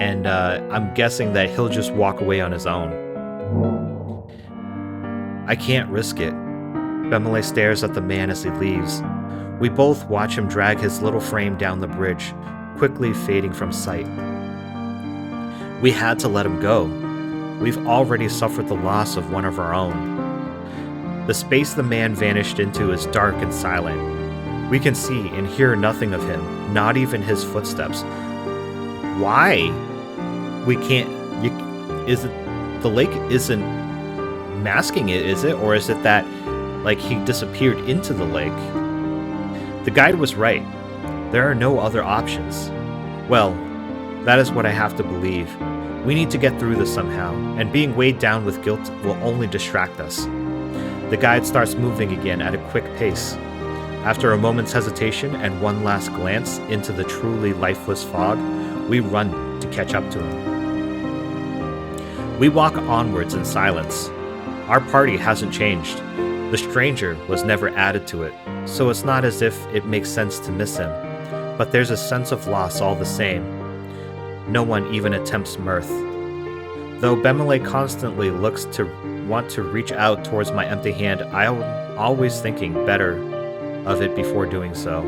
And I'm guessing that he'll just walk away on his own. I can't risk it. Bemelle stares at the man as he leaves. We both watch him drag his little frame down the bridge, quickly fading from sight. We had to let him go. We've already suffered the loss of one of our own. The space the man vanished into is dark and silent. We can see and hear nothing of him, not even his footsteps. Why? We can't... Is it... The lake isn't masking it, is it? Or is it that, like, he disappeared into the lake? The guide was right. There are no other options. Well, that is what I have to believe. We need to get through this somehow, and being weighed down with guilt will only distract us. The guide starts moving again at a quick pace. After a moment's hesitation and one last glance into the truly lifeless fog, we run to catch up to him. We walk onwards in silence. Our party hasn't changed. The stranger was never added to it, so it's not as if it makes sense to miss him. But there's a sense of loss all the same. No one even attempts mirth. Though Bemelle constantly looks to want to reach out towards my empty hand, I'm always thinking better of it before doing so.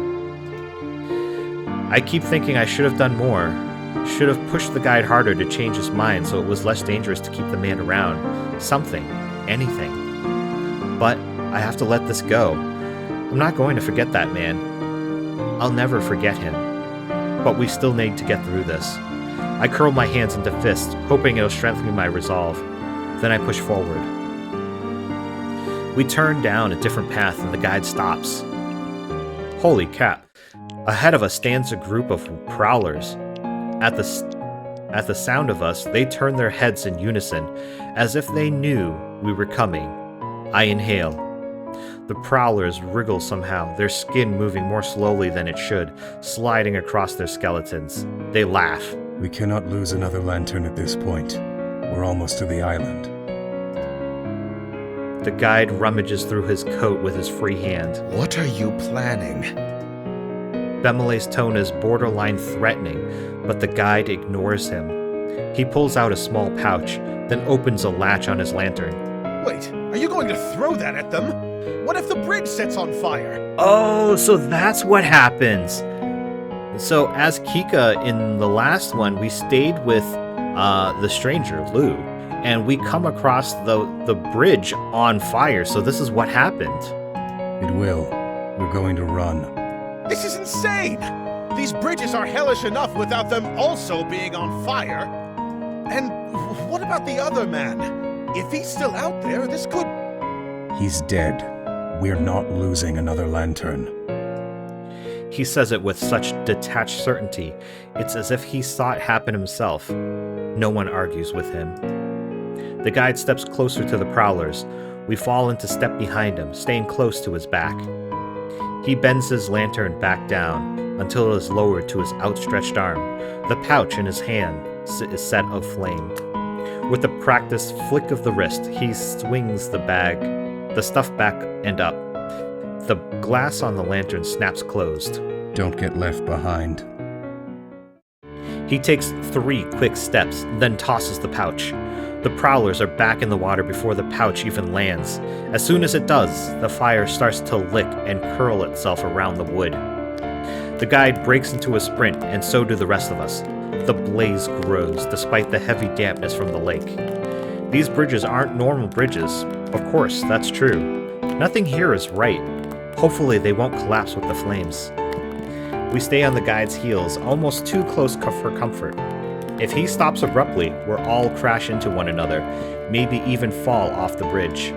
I keep thinking I should have done more, should have pushed the guide harder to change his mind so it was less dangerous to keep the man around. Something, anything. But I have to let this go. I'm not going to forget that man. I'll never forget him. But we still need to get through this. I curl my hands into fists, hoping it'll strengthen my resolve. Then I push forward. We turn down a different path and the guide stops. Holy cap. Ahead of us stands a group of prowlers. At the sound of us, they turn their heads in unison, as if they knew we were coming. I inhale. The prowlers wriggle somehow, their skin moving more slowly than it should, sliding across their skeletons. They laugh. We cannot lose another lantern at this point. We're almost to the island. The guide rummages through his coat with his free hand. What are you planning? Bemelle's tone is borderline threatening, but the guide ignores him. He pulls out a small pouch, then opens a latch on his lantern. Wait, are you going to throw that at them? What if the bridge sets on fire? Oh, so that's what happens. So as Kikka in the last one, we stayed with the stranger, Lou, and we come across the bridge on fire, so this is what happened. It will. We're going to run. This is insane! These bridges are hellish enough without them also being on fire. And what about the other man? If he's still out there, this could... He's dead. We're not losing another lantern. He says it with such detached certainty. It's as if he saw it happen himself. No one argues with him. The guide steps closer to the Prowlers. We fall into step behind him, staying close to his back. He bends his lantern back down until it is lowered to his outstretched arm. The pouch in his hand is set aflame. With a practiced flick of the wrist, he swings the stuff back and up. The glass on the lantern snaps closed. Don't get left behind. He takes 3 quick steps, then tosses the pouch. The Prowlers are back in the water before the pouch even lands. As soon as it does, the fire starts to lick and curl itself around the wood. The guide breaks into a sprint, and so do the rest of us. The blaze grows, despite the heavy dampness from the lake. These bridges aren't normal bridges. Of course, that's true. Nothing here is right. Hopefully they won't collapse with the flames. We stay on the guide's heels, almost too close for comfort. If he stops abruptly, we'll all crash into one another, maybe even fall off the bridge.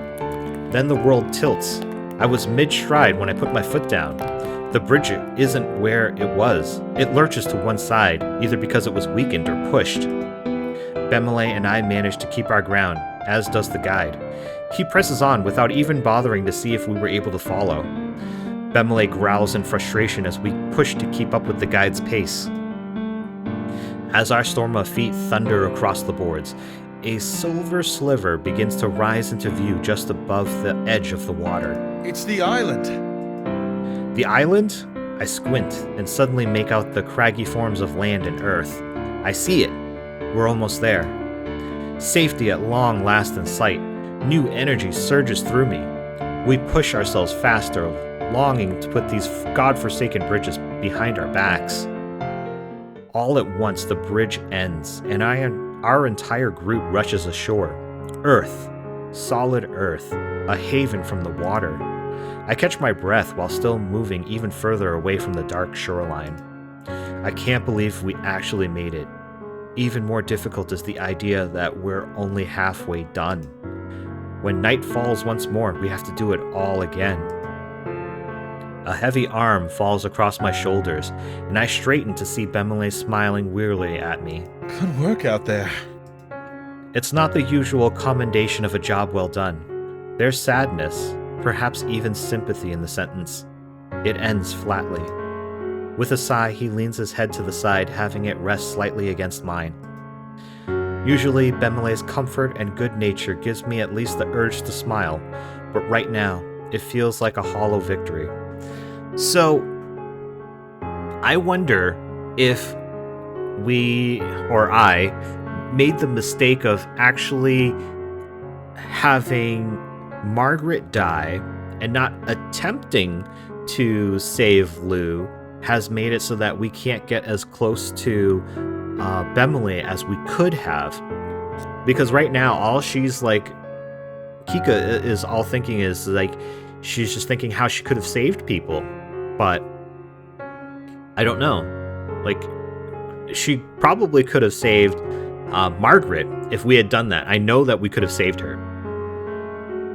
Then the world tilts. I was mid-stride when I put my foot down. The bridge isn't where it was. It lurches to one side, either because it was weakened or pushed. Bemelle and I manage to keep our ground, as does the guide. He presses on without even bothering to see if we were able to follow. Bemelle growls in frustration as we push to keep up with the guide's pace. As our storm of feet thunder across the boards, a silver sliver begins to rise into view just above the edge of the water. It's the island. The island? I squint and suddenly make out the craggy forms of land and earth. I see it. We're almost there. Safety at long last in sight. New energy surges through me. We push ourselves faster, longing to put these godforsaken bridges behind our backs. All at once, the bridge ends, and our entire group rushes ashore. Earth. Solid earth. A haven from the water. I catch my breath while still moving even further away from the dark shoreline. I can't believe we actually made it. Even more difficult is the idea that we're only halfway done. When night falls once more, we have to do it all again. A heavy arm falls across my shoulders, and I straighten to see Bemelle smiling wearily at me. Good work out there. It's not the usual commendation of a job well done. There's sadness, perhaps even sympathy in the sentence. It ends flatly. With a sigh, he leans his head to the side, having it rest slightly against mine. Usually, Bemelle's comfort and good nature gives me at least the urge to smile, but right now, it feels like a hollow victory. So, I wonder if I made the mistake of actually having Margaret die and not attempting to save Lou has made it so that we can't get as close to Bemelle as we could have. Because right now, all she's like, Kikka is all thinking is like, she's just thinking how she could have saved people. But I don't know. Like, she probably could have saved Margaret if we had done that. I know that we could have saved her.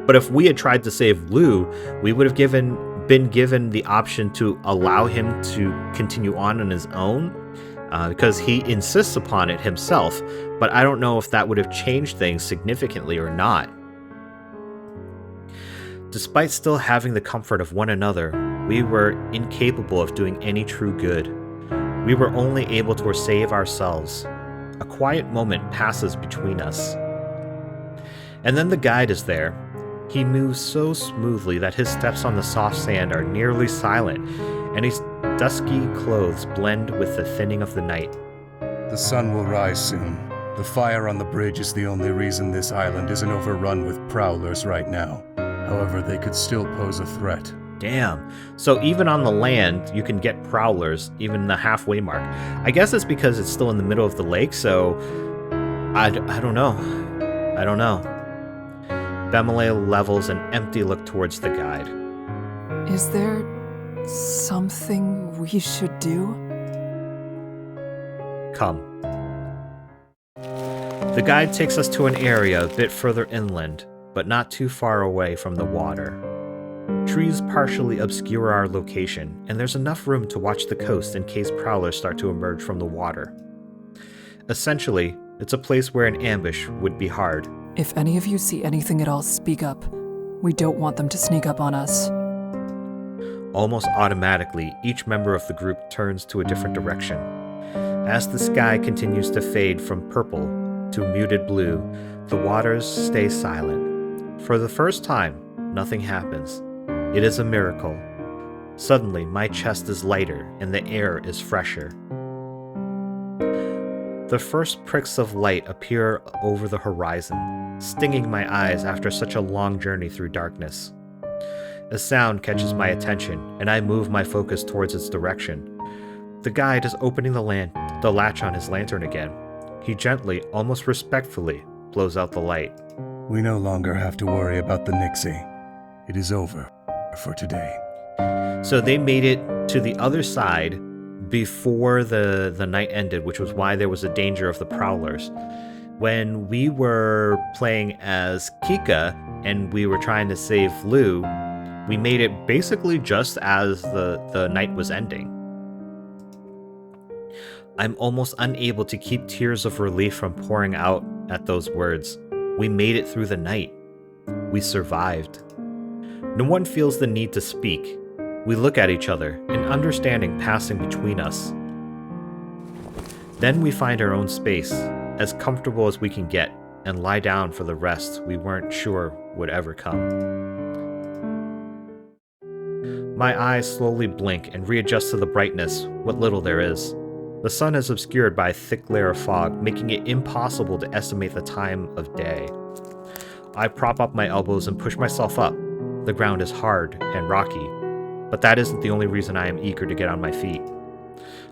But if we had tried to save Lou, we would have been given the option to allow him to continue on his own, because he insists upon it himself. But I don't know if that would have changed things significantly or not. Despite still having the comfort of one another, we were incapable of doing any true good. We were only able to save ourselves. A quiet moment passes between us. And then the guide is there. He moves so smoothly that his steps on the soft sand are nearly silent, and his dusky clothes blend with the thinning of the night. The sun will rise soon. The fire on the bridge is the only reason this island isn't overrun with prowlers right now. However, they could still pose a threat. Damn. So even on the land, you can get prowlers, even the halfway mark. I guess it's because it's still in the middle of the lake, so I don't know. I don't know. Bemelle levels an empty look towards the guide. Is there something we should do? Come. The guide takes us to an area a bit further inland, but not too far away from the water. Trees partially obscure our location, and there's enough room to watch the coast in case prowlers start to emerge from the water. Essentially, it's a place where an ambush would be hard. If any of you see anything at all, speak up. We don't want them to sneak up on us. Almost automatically, each member of the group turns to a different direction. As the sky continues to fade from purple to muted blue, the waters stay silent. For the first time, nothing happens. It is a miracle. Suddenly, my chest is lighter and the air is fresher. The first pricks of light appear over the horizon, stinging my eyes after such a long journey through darkness. A sound catches my attention, and I move my focus towards its direction. The guide is opening the latch on his lantern again. He gently, almost respectfully, blows out the light. We no longer have to worry about the Nixi. It is over for today. So they made it to the other side before the night ended, which was why there was a danger of the prowlers. When we were playing as Kikka and we were trying to save Lou, we made it basically just as the night was ending. I'm almost unable to keep tears of relief from pouring out at those words. We made it through the night. We survived. No one feels the need to speak. We look at each other, an understanding passing between us. Then we find our own space, as comfortable as we can get, and lie down for the rest we weren't sure would ever come. My eyes slowly blink and readjust to the brightness, what little there is. The sun is obscured by a thick layer of fog, making it impossible to estimate the time of day. I prop up my elbows and push myself up. The ground is hard and rocky, but that isn't the only reason I am eager to get on my feet.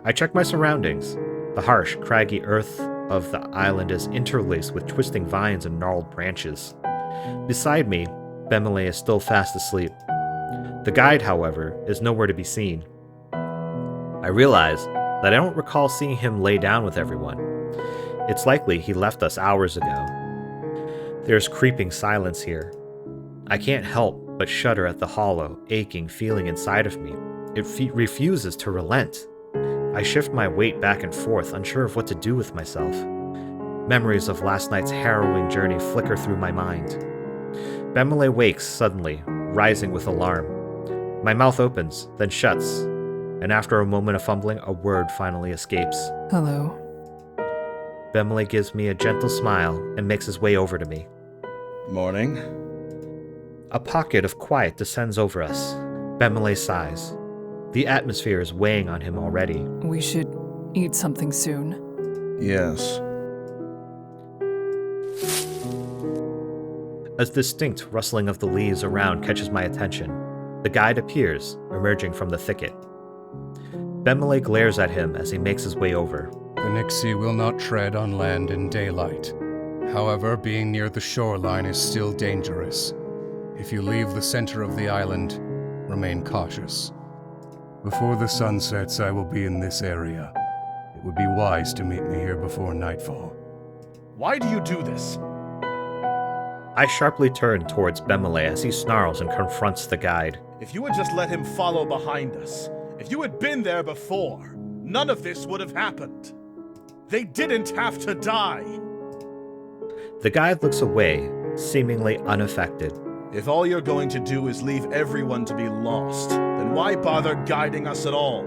I check my surroundings. The harsh, craggy earth of the island is interlaced with twisting vines and gnarled branches. Beside me, Bemelle is still fast asleep. The guide, however, is nowhere to be seen. I realize that I don't recall seeing him lay down with everyone. It's likely he left us hours ago. There's creeping silence here. I can't help but shudder at the hollow, aching feeling inside of me. It refuses to relent. I shift my weight back and forth, unsure of what to do with myself. Memories of last night's harrowing journey flicker through my mind. Bemelle wakes suddenly, rising with alarm. My mouth opens, then shuts, and after a moment of fumbling, a word finally escapes. Hello. Bemelle gives me a gentle smile and makes his way over to me. Morning. A pocket of quiet descends over us. Bemelle sighs. The atmosphere is weighing on him already. We should eat something soon. Yes. A distinct rustling of the leaves around catches my attention. The guide appears, emerging from the thicket. Bemelle glares at him as he makes his way over. The Nixi will not tread on land in daylight. However, being near the shoreline is still dangerous. If you leave the center of the island, remain cautious. Before the sun sets, I will be in this area. It would be wise to meet me here before nightfall. Why do you do this? I sharply turn towards Bemelle as he snarls and confronts the guide. If you had just let him follow behind us, if you had been there before, none of this would have happened. They didn't have to die. The guide looks away, seemingly unaffected. If all you're going to do is leave everyone to be lost, then why bother guiding us at all?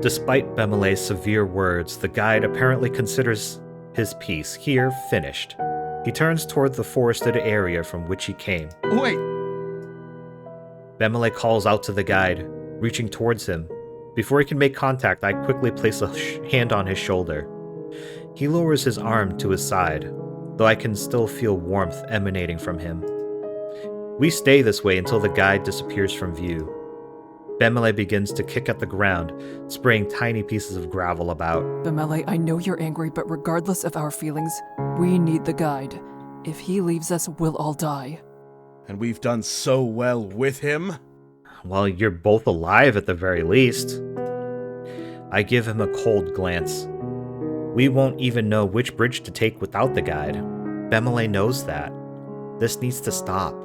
Despite Bemelle's severe words, the guide apparently considers his piece here finished. He turns toward the forested area from which he came. Wait! Bemelle calls out to the guide, reaching towards him. Before he can make contact, I quickly place a hand on his shoulder. He lowers his arm to his side, though I can still feel warmth emanating from him. We stay this way until the guide disappears from view. Bemelle begins to kick at the ground, spraying tiny pieces of gravel about. Bemelle, I know you're angry, but regardless of our feelings, we need the guide. If he leaves us, we'll all die. And we've done so well with him? Well, you're both alive at the very least. I give him a cold glance. We won't even know which bridge to take without the guide. Bemelle knows that. This needs to stop.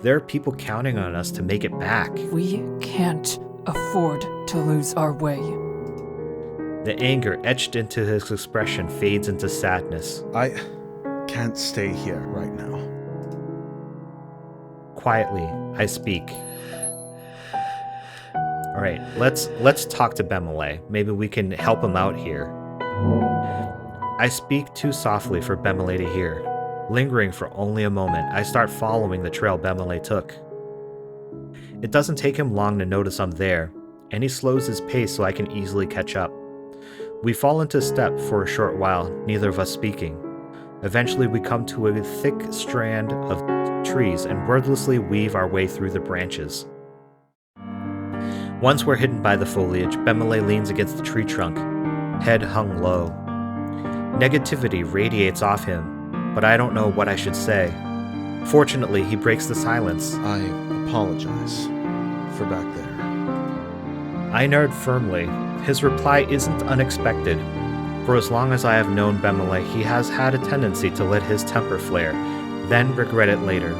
There are people counting on us to make it back. We can't afford to lose our way. The anger etched into his expression fades into sadness. I can't stay here right now. Quietly, I speak. Alright, let's talk to Bemelle. Maybe we can help him out here. I speak too softly for Bemelle to hear. Lingering for only a moment, I start following the trail Bemelle took. It doesn't take him long to notice I'm there, and he slows his pace so I can easily catch up. We fall into step for a short while, neither of us speaking. Eventually we come to a thick strand of trees and wordlessly weave our way through the branches. Once we're hidden by the foliage, Bemelle leans against the tree trunk, head hung low. Negativity radiates off him, but I don't know what I should say. Fortunately, he breaks the silence. I apologize for back there. I nod firmly. His reply isn't unexpected. For as long as I have known Bemelle, he has had a tendency to let his temper flare, then regret it later,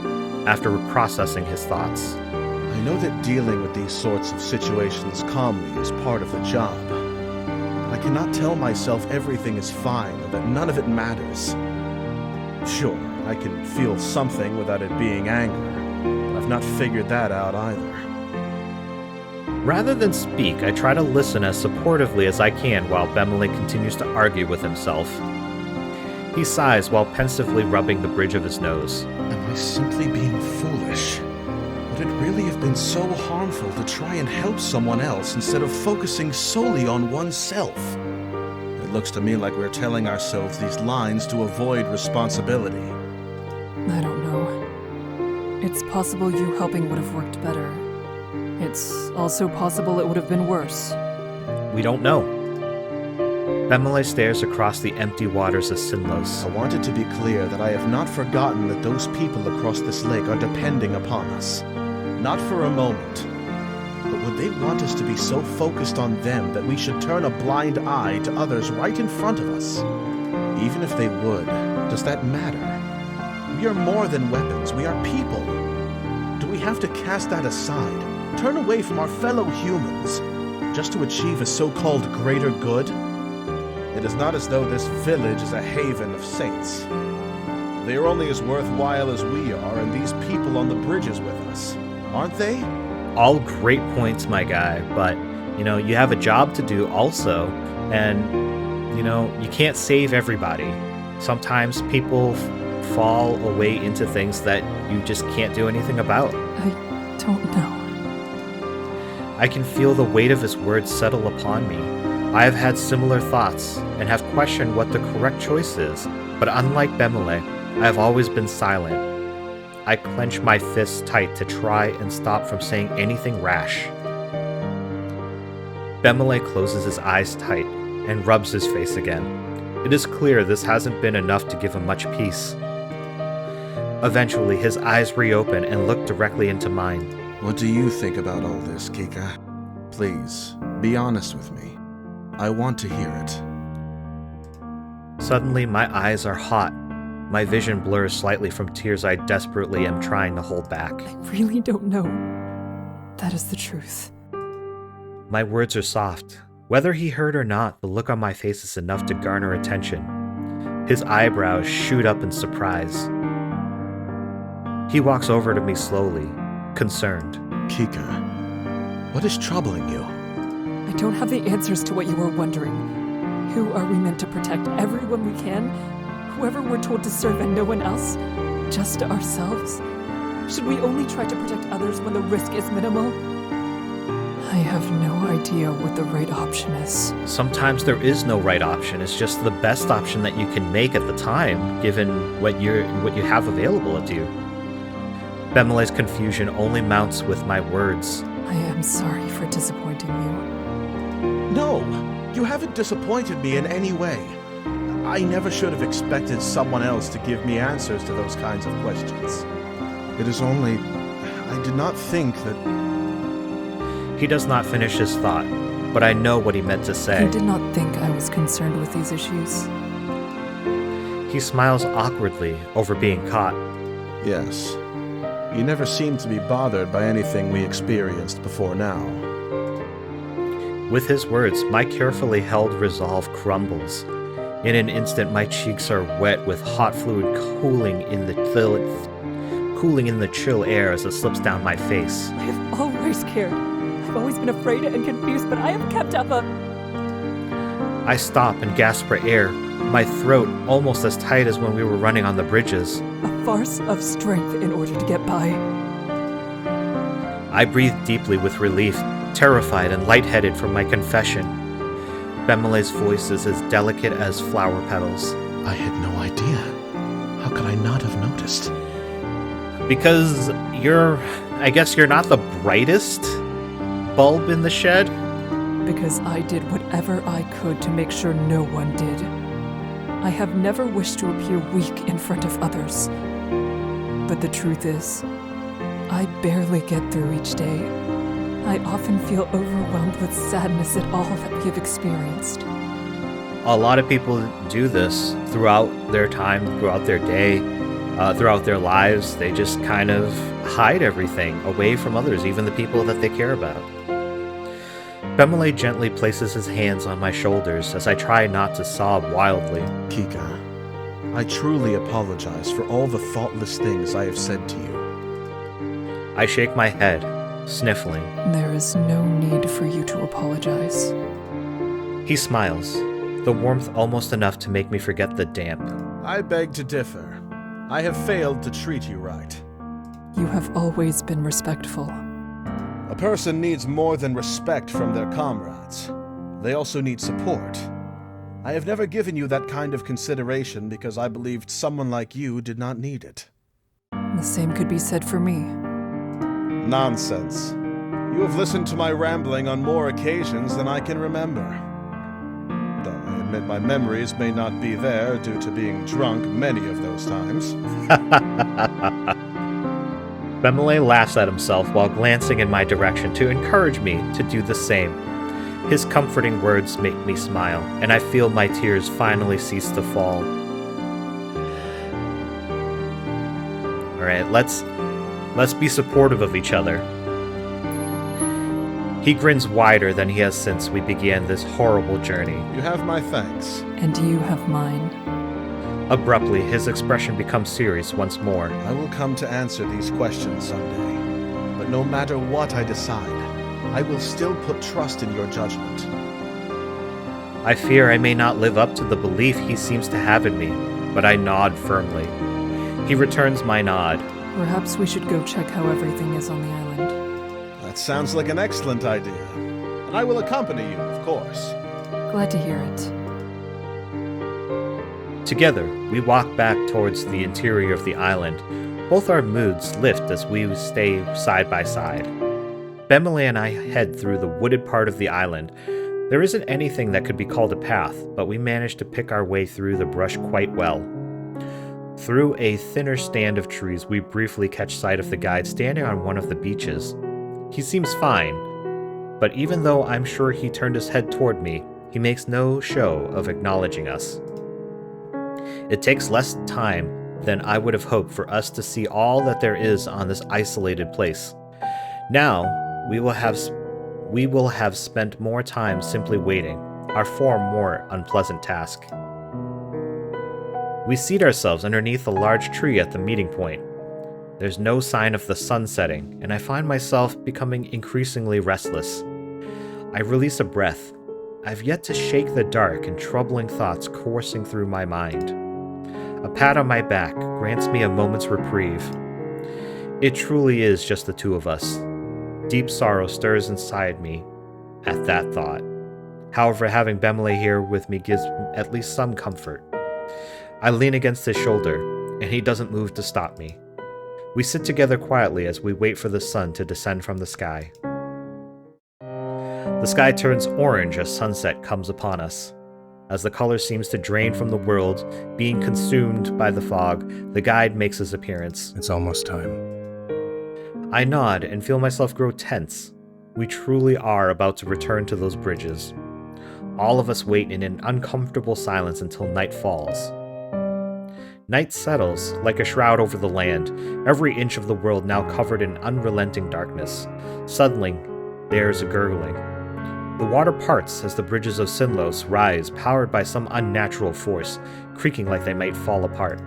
after processing his thoughts. I know that dealing with these sorts of situations calmly is part of the job. I cannot tell myself everything is fine or that none of it matters. Sure, I can feel something without it being anger, but I've not figured that out either. Rather than speak, I try to listen as supportively as I can while Bemelle continues to argue with himself. He sighs while pensively rubbing the bridge of his nose. Am I simply being foolish? Would it really have been so harmful to try and help someone else instead of focusing solely on oneself? It looks to me like we're telling ourselves these lines to avoid responsibility. I don't know. It's possible you helping would have worked better. It's also possible it would have been worse. We don't know. Bemelle stares across the empty waters of Sinnlos. I want it to be clear that I have not forgotten that those people across this lake are depending upon us. Not for a moment. But would they want us to be so focused on them that we should turn a blind eye to others right in front of us? Even if they would, does that matter? We are more than weapons. We are people. Do we have to cast that aside? Turn away from our fellow humans just to achieve a so-called greater good? It is not as though this village is a haven of saints. They are only as worthwhile as we are and these people on the bridges with us, aren't they? All great points, my guy, but, you have a job to do also, and, you can't save everybody. Sometimes people fall away into things that you just can't do anything about. I don't know. I can feel the weight of his words settle upon me. I have had similar thoughts and have questioned what the correct choice is, but unlike Bemelle, I have always been silent. I clench my fists tight to try and stop from saying anything rash. Bemelle closes his eyes tight and rubs his face again. It is clear this hasn't been enough to give him much peace. Eventually, his eyes reopen and look directly into mine. What do you think about all this, Kikka? Please, be honest with me. I want to hear it. Suddenly, my eyes are hot. My vision blurs slightly from tears I desperately am trying to hold back. I really don't know. That is the truth. My words are soft. Whether he heard or not, the look on my face is enough to garner attention. His eyebrows shoot up in surprise. He walks over to me slowly, concerned. Kikka, what is troubling you? I don't have the answers to what you were wondering. Who are we meant to protect? Everyone we can? Whoever we're told to serve and no one else? Just ourselves? Should we only try to protect others when the risk is minimal? I have no idea what the right option is. Sometimes there is no right option. It's just the best option that you can make at the time, given what you have available to you. Bemelle's confusion only mounts with my words. I am sorry for disappointing you. No, you haven't disappointed me in any way. I never should have expected someone else to give me answers to those kinds of questions. It is only... I did not think that... He does not finish his thought, but I know what he meant to say. He did not think I was concerned with these issues. He smiles awkwardly over being caught. Yes. You never seemed to be bothered by anything we experienced before now. With his words, my carefully held resolve crumbles. In an instant, my cheeks are wet with hot fluid cooling in the chill air as it slips down my face. I have always cared. I've always been afraid and confused, but I have kept up a... I stop and gasp for air, my throat almost as tight as when we were running on the bridges. a farce of strength in order to get by. I breathe deeply with relief, terrified and lightheaded from my confession. Bemelle's voice is as delicate as flower petals. I had no idea. How could I not have noticed? Because I guess you're not the brightest bulb in the shed? Because I did whatever I could to make sure no one did. I have never wished to appear weak in front of others. But the truth is, I barely get through each day. I often feel overwhelmed with sadness at all that we have experienced. A lot of people do this throughout their time, throughout their day, throughout their lives. They just kind of hide everything away from others, even the people that they care about. Bemelle gently places his hands on my shoulders as I try not to sob wildly. Kikka, I truly apologize for all the thoughtless things I have said to you. I shake my head, sniffling. There is no need for you to apologize. He smiles, the warmth almost enough to make me forget the damp. I beg to differ. I have failed to treat you right. You have always been respectful. A person needs more than respect from their comrades. They also need support. I have never given you that kind of consideration because I believed someone like you did not need it. The same could be said for me. Nonsense. You have listened to my rambling on more occasions than I can remember. Though I admit my memories may not be there due to being drunk many of those times. Bemelle laughs at himself while glancing in my direction to encourage me to do the same. His comforting words make me smile, and I feel my tears finally cease to fall. Alright, let's be supportive of each other. He grins wider than he has since we began this horrible journey. You have my thanks. And you have mine. Abruptly, his expression becomes serious once more. I will come to answer these questions someday. But no matter what I decide, I will still put trust in your judgment. I fear I may not live up to the belief he seems to have in me, but I nod firmly. He returns my nod. Perhaps we should go check how everything is on the island. That sounds like an excellent idea. And I will accompany you, of course. Glad to hear it. Together, we walk back towards the interior of the island. Both our moods lift as we stay side by side. Bemelle and I head through the wooded part of the island. There isn't anything that could be called a path, but we manage to pick our way through the brush quite well. Through a thinner stand of trees, we briefly catch sight of the guide standing on one of the beaches. He seems fine, but even though I'm sure he turned his head toward me, he makes no show of acknowledging us. It takes less time than I would have hoped for us to see all that there is on this isolated place. Now, we will have spent more time simply waiting, our far more unpleasant task. We seat ourselves underneath a large tree at the meeting point. There's no sign of the sun setting, and I find myself becoming increasingly restless. I release a breath. I've yet to shake the dark and troubling thoughts coursing through my mind. A pat on my back grants me a moment's reprieve. It truly is just the two of us. Deep sorrow stirs inside me at that thought. However, having Bemelle here with me gives at least some comfort. I lean against his shoulder, and he doesn't move to stop me. We sit together quietly as we wait for the sun to descend from the sky. The sky turns orange as sunset comes upon us. As the color seems to drain from the world, being consumed by the fog, the guide makes his appearance. It's almost time. I nod and feel myself grow tense. We truly are about to return to those bridges. All of us wait in an uncomfortable silence until night falls. Night settles like a shroud over the land, every inch of the world now covered in unrelenting darkness. Suddenly, there is a gurgling. The water parts as the bridges of Sinnlos rise, powered by some unnatural force, creaking like they might fall apart.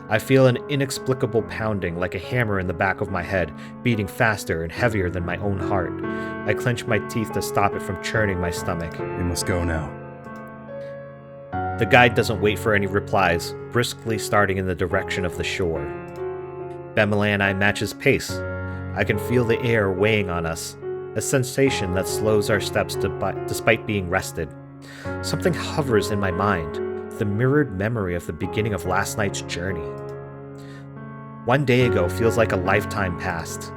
I feel an inexplicable pounding like a hammer in the back of my head, beating faster and heavier than my own heart. I clench my teeth to stop it from churning my stomach. We must go now. The guide doesn't wait for any replies, briskly starting in the direction of the shore. Bemelle and I match his pace. I can feel the air weighing on us, a sensation that slows our steps despite being rested. Something hovers in my mind, the mirrored memory of the beginning of last night's journey. 1 day ago feels like a lifetime past.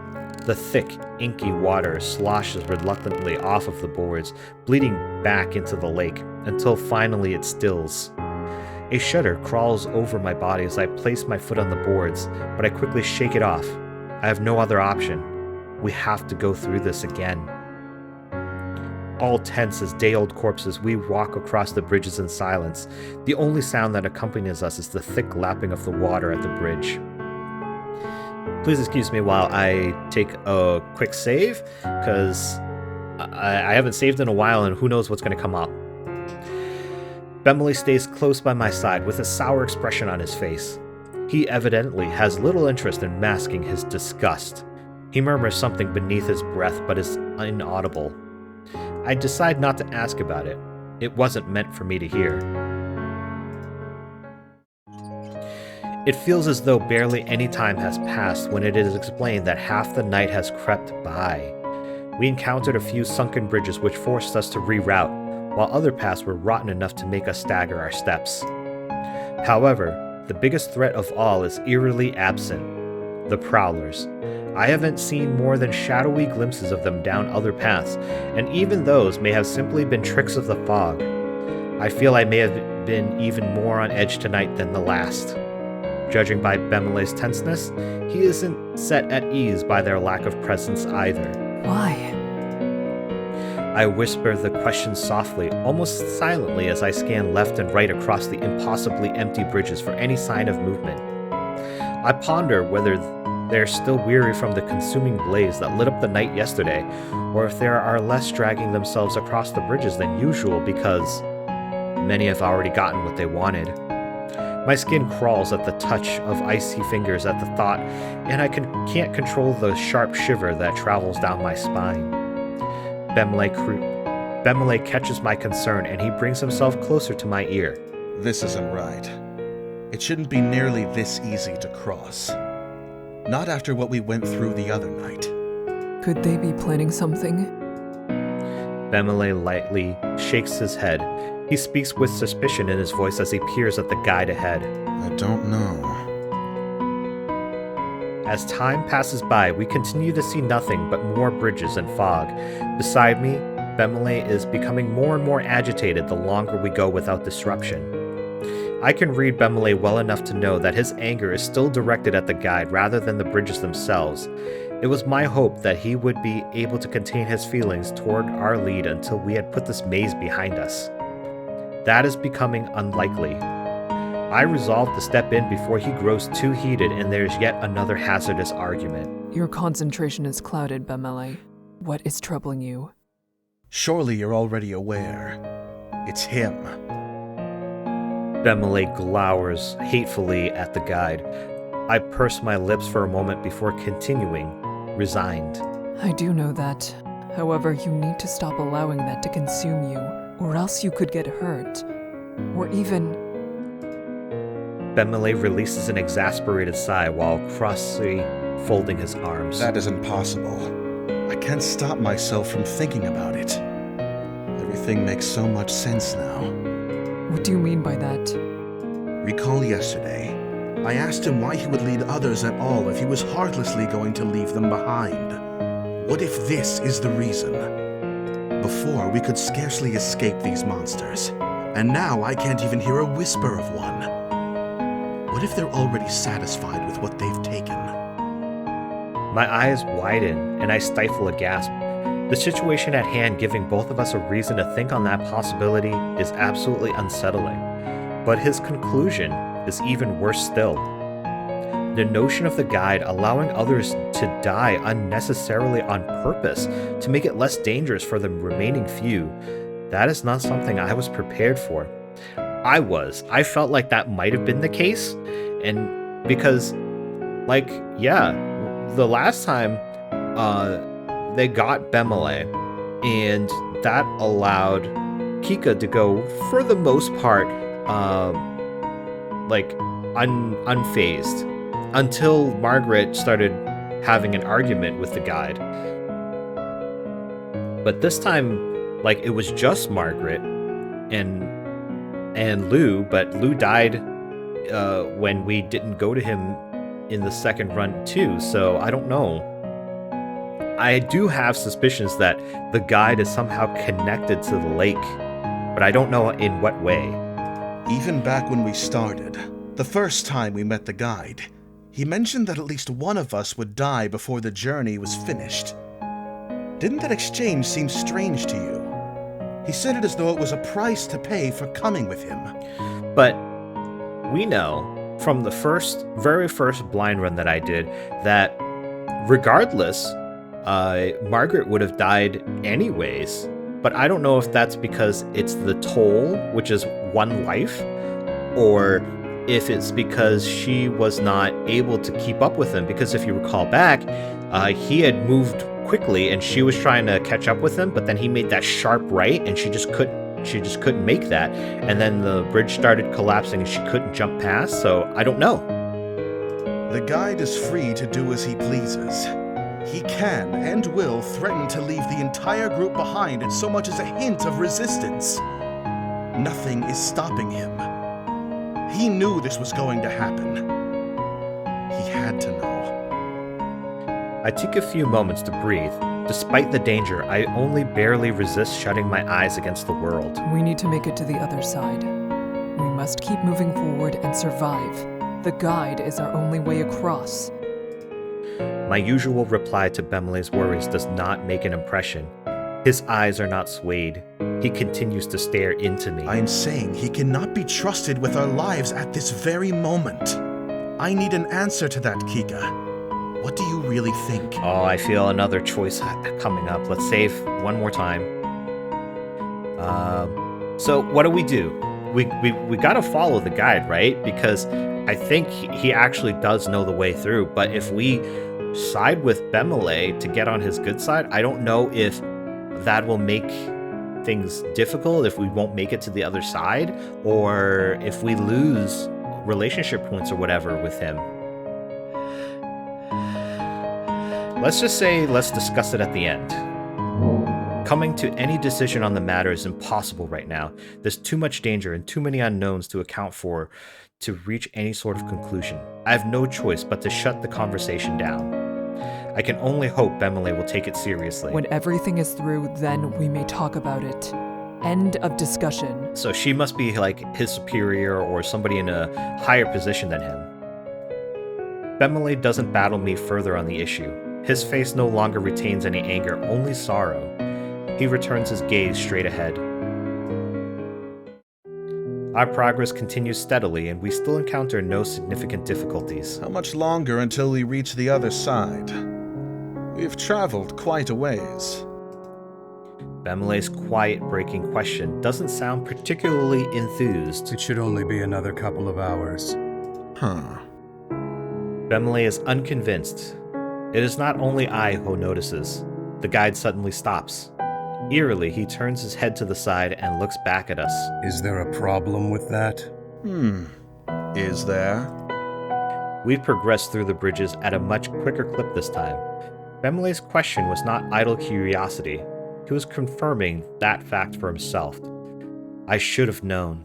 The thick, inky water sloshes reluctantly off of the boards, bleeding back into the lake, until finally it stills. A shudder crawls over my body as I place my foot on the boards, but I quickly shake it off. I have no other option. We have to go through this again. All tense as day-old corpses, we walk across the bridges in silence. The only sound that accompanies us is the thick lapping of the water at the bridge. Please excuse me while I take a quick save, because I haven't saved in a while and who knows what's going to come up. Bemelle stays close by my side with a sour expression on his face. He evidently has little interest in masking his disgust. He murmurs something beneath his breath but is inaudible. I decide not to ask about it. It wasn't meant for me to hear. It feels as though barely any time has passed when it is explained that half the night has crept by. We encountered a few sunken bridges which forced us to reroute, while other paths were rotten enough to make us stagger our steps. However, the biggest threat of all is eerily absent: the Prowlers. I haven't seen more than shadowy glimpses of them down other paths, and even those may have simply been tricks of the fog. I feel I may have been even more on edge tonight than the last. Judging by Bemelle's tenseness, he isn't set at ease by their lack of presence either. Why? I whisper the question softly, almost silently, as I scan left and right across the impossibly empty bridges for any sign of movement. I ponder whether they're still weary from the consuming blaze that lit up the night yesterday, or if there are less dragging themselves across the bridges than usual because many have already gotten what they wanted. My skin crawls at the touch of icy fingers at the thought, and I can't control the sharp shiver that travels down my spine. Bemelle catches my concern, and he brings himself closer to my ear. This isn't right. It shouldn't be nearly this easy to cross. Not after what we went through the other night. Could they be planning something? Bemelle lightly shakes his head. He speaks with suspicion in his voice as he peers at the guide ahead. I don't know. As time passes by, we continue to see nothing but more bridges and fog. Beside me, Bemelle is becoming more and more agitated the longer we go without disruption. I can read Bemelle well enough to know that his anger is still directed at the guide rather than the bridges themselves. It was my hope that he would be able to contain his feelings toward our lead until we had put this maze behind us. That is becoming unlikely. I resolve to step in before he grows too heated and there's yet another hazardous argument. Your concentration is clouded, Bemelle. What is troubling you? Surely you're already aware. It's him. Bemelle glowers hatefully at the guide. I purse my lips for a moment before continuing, resigned. I do know that. However, you need to stop allowing that to consume you, or else you could get hurt. Or even... Bemelle releases an exasperated sigh while crossly folding his arms. That isn't possible. I can't stop myself from thinking about it. Everything makes so much sense now. What do you mean by that? Recall yesterday. I asked him why he would lead others at all if he was heartlessly going to leave them behind. What if this is the reason? Before, we could scarcely escape these monsters, and now I can't even hear a whisper of one. What if they're already satisfied with what they've taken? My eyes widen, and I stifle a gasp. The situation at hand giving both of us a reason to think on that possibility is absolutely unsettling. But his conclusion is even worse still. The notion of the guide allowing others to die unnecessarily on purpose to make it less dangerous for the remaining few, that is not something I was prepared for. I felt like that might have been the case, and because, the last time they got Bemelle, and that allowed Kikka to go, for the most part, unfazed, until Margaret started having an argument with the guide. But this time, it was just Margaret and Lou, but Lou died when we didn't go to him in the second run too, so I don't know. I do have suspicions that the guide is somehow connected to the lake, but I don't know in what way. Even back when we started, the first time we met the guide, he mentioned that at least one of us would die before the journey was finished. Didn't that exchange seem strange to you? He said it as though it was a price to pay for coming with him. But we know from the very first blind run that I did that regardless, Margaret would have died anyways. But I don't know if that's because it's the toll, which is one life, or if it's because she was not able to keep up with him. Because if you recall back, he had moved quickly and she was trying to catch up with him, but then he made that sharp right and she just couldn't make that. And then the bridge started collapsing and she couldn't jump past, so I don't know. The guide is free to do as he pleases. He can and will threaten to leave the entire group behind at so much as a hint of resistance. Nothing is stopping him. He knew this was going to happen. He had to know. I take a few moments to breathe. Despite the danger, I only barely resist shutting my eyes against the world. We need to make it to the other side. We must keep moving forward and survive. The guide is our only way across. My usual reply to Bemelle's worries does not make an impression. His eyes are not swayed. He continues to stare into me. I'm saying he cannot be trusted with our lives at this very moment. I need an answer to that, Kikka. What do you really think? Oh, I feel another choice coming up. Let's save one more time. So what do? We gotta follow the guide, right? Because I think he actually does know the way through. But if we side with Bemelle to get on his good side, I don't know if that will make things difficult, if we won't make it to the other side, or if we lose relationship points or whatever with him. Let's just say, let's discuss it at the end. Coming to any decision on the matter is impossible right now. There's too much danger and too many unknowns to account for to reach any sort of conclusion. I have no choice but to shut the conversation down. I can only hope Bemelle will take it seriously. When everything is through, then we may talk about it. End of discussion. So she must be like his superior or somebody in a higher position than him. Bemelle doesn't battle me further on the issue. His face no longer retains any anger, only sorrow. He returns his gaze straight ahead. Our progress continues steadily, and we still encounter no significant difficulties. How much longer until we reach the other side? We've traveled quite a ways. Bemelle's quiet-breaking question doesn't sound particularly enthused. It should only be another couple of hours. Huh. Bemelle is unconvinced. It is not only I who notices. The guide suddenly stops. Eerily, he turns his head to the side and looks back at us. Is there a problem with that? Is there? We've progressed through the bridges at a much quicker clip this time. Bemelle's question was not idle curiosity. He was confirming that fact for himself. I should have known.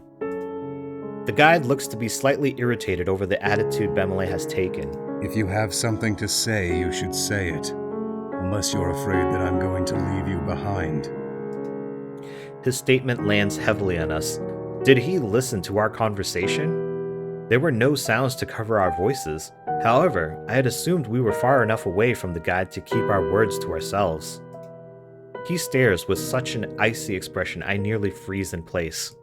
The guide looks to be slightly irritated over the attitude Bemelle has taken. If you have something to say, you should say it. Unless you're afraid that I'm going to leave you behind. His statement lands heavily on us. Did he listen to our conversation? There were no sounds to cover our voices. However, I had assumed we were far enough away from the guide to keep our words to ourselves. He stares with such an icy expression I nearly freeze in place.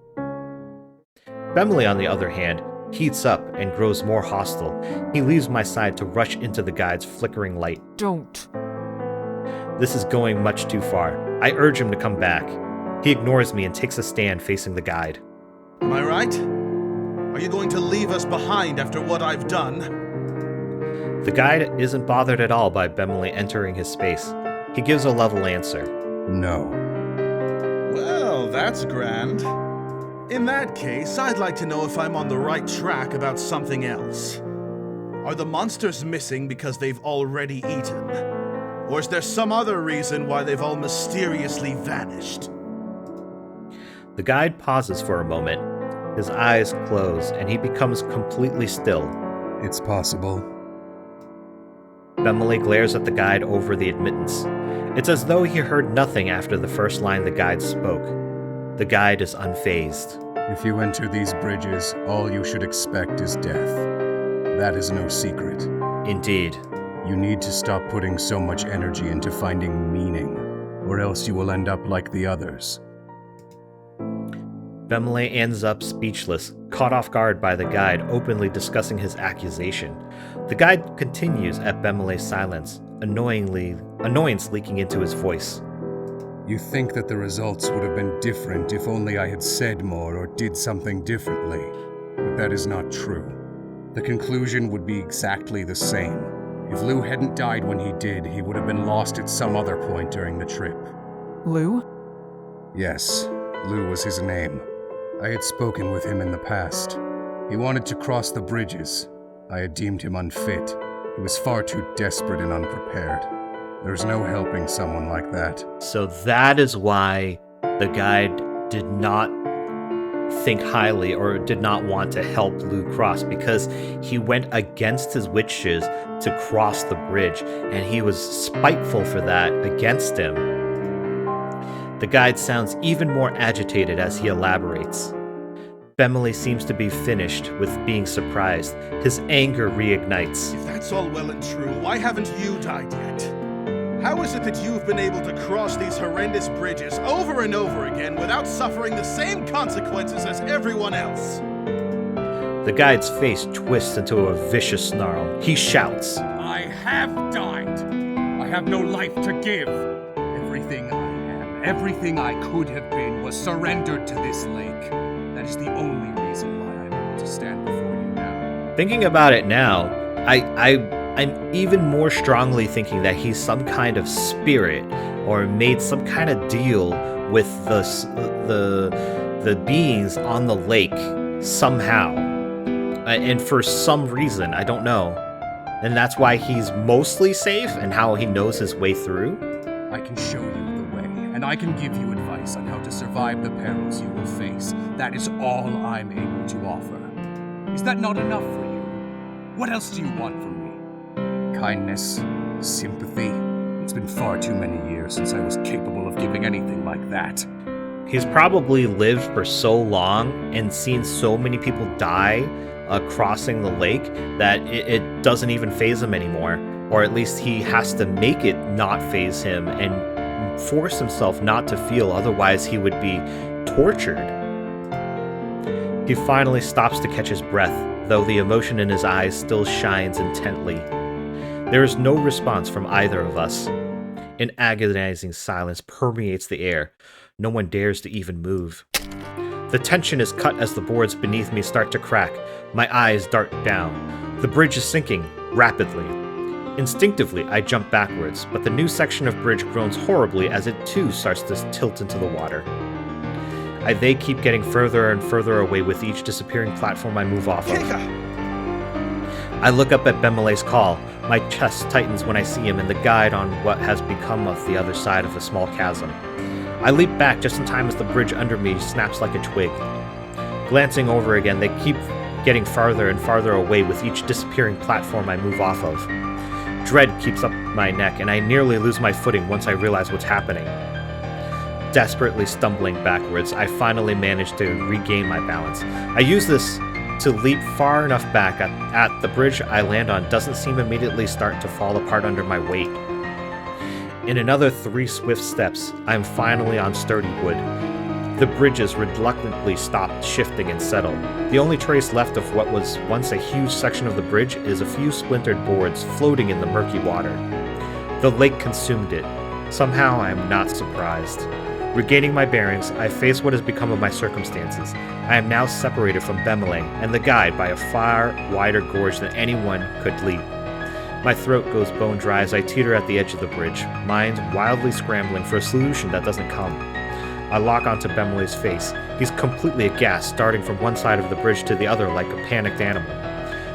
Bemelle, on the other hand, heats up and grows more hostile. He leaves my side to rush into the guide's flickering light. Don't. This is going much too far. I urge him to come back. He ignores me and takes a stand facing the guide. Am I right? Are you going to leave us behind after what I've done? The guide isn't bothered at all by Bemelle entering his space. He gives a level answer. No. Well, that's grand. In that case, I'd like to know if I'm on the right track about something else. Are the monsters missing because they've already eaten? Or is there some other reason why they've all mysteriously vanished? The guide pauses for a moment. His eyes close, and he becomes completely still. It's possible. Bemelle glares at the guide over the admittance. It's as though he heard nothing after the first line the guide spoke. The guide is unfazed. If you enter these bridges, all you should expect is death. That is no secret. Indeed. You need to stop putting so much energy into finding meaning, or else you will end up like the others. Bemelle ends up speechless, caught off guard by the guide openly discussing his accusation. The guide continues at Bemelle's silence, annoyance leaking into his voice. You think that the results would have been different if only I had said more or did something differently, but that is not true. The conclusion would be exactly the same. If Lou hadn't died when he did, he would have been lost at some other point during the trip. Lou? Yes, Lou was his name. I had spoken with him in the past. He wanted to cross the bridges. I had deemed him unfit. He was far too desperate and unprepared. There's no helping someone like that. So that is why the guide did not think highly or did not want to help Lou cross, because he went against his wishes to cross the bridge, and he was spiteful for that against him. The guide sounds even more agitated as he elaborates. Bemelle seems to be finished with being surprised. His anger reignites. If that's all well and true, why haven't you died yet? How is it that you've been able to cross these horrendous bridges over and over again without suffering the same consequences as everyone else? The guide's face twists into a vicious snarl. He shouts, I have died! I have no life to give! Everything I am, everything I could have been was surrendered to this lake. That is the only reason why I'm able to stand before you now. Thinking about it now, I'm even more strongly thinking that he's some kind of spirit or made some kind of deal with the beings on the lake somehow. And for some reason, I don't know. And that's why he's mostly safe and how he knows his way through. I can show you the way, and I can give you advice on how to survive the perils you will face. That is all I'm able to offer. Is that not enough for you? What else do you want from me? Kindness? Sympathy? It's been far too many years since I was capable of giving anything like that. He's probably lived for so long and seen so many people die crossing the lake that it doesn't even faze him anymore. Or at least he has to make it not faze him and force himself not to feel, otherwise he would be tortured. He finally stops to catch his breath, though the emotion in his eyes still shines intently. There is no response from either of us. An agonizing silence permeates the air. No one dares to even move. The tension is cut as the boards beneath me start to crack. My eyes dart down. The bridge is sinking rapidly. Instinctively, I jump backwards, but the new section of bridge groans horribly as it too starts to tilt into the water. They keep getting further and further away with each disappearing platform I move off of. Kikka! I look up at Bemelle's call. My chest tightens when I see him and the guide on what has become of the other side of a small chasm. I leap back just in time as the bridge under me snaps like a twig. Glancing over again, they keep getting farther and farther away with each disappearing platform I move off of. Dread keeps up my neck, and I nearly lose my footing once I realize what's happening. Desperately stumbling backwards, I finally manage to regain my balance. I use this to leap far enough back at the bridge I land on doesn't seem immediately start to fall apart under my weight. In another 3 swift steps, I am finally on sturdy wood. The bridges reluctantly stopped shifting and settled. The only trace left of what was once a huge section of the bridge is a few splintered boards floating in the murky water. The lake consumed it. Somehow I am not surprised. Regaining my bearings, I face what has become of my circumstances. I am now separated from Bemelle and the guide by a far wider gorge than anyone could leap. My throat goes bone dry as I teeter at the edge of the bridge, mind wildly scrambling for a solution that doesn't come. I lock onto Bemelle's face. He's completely aghast, darting from one side of the bridge to the other like a panicked animal.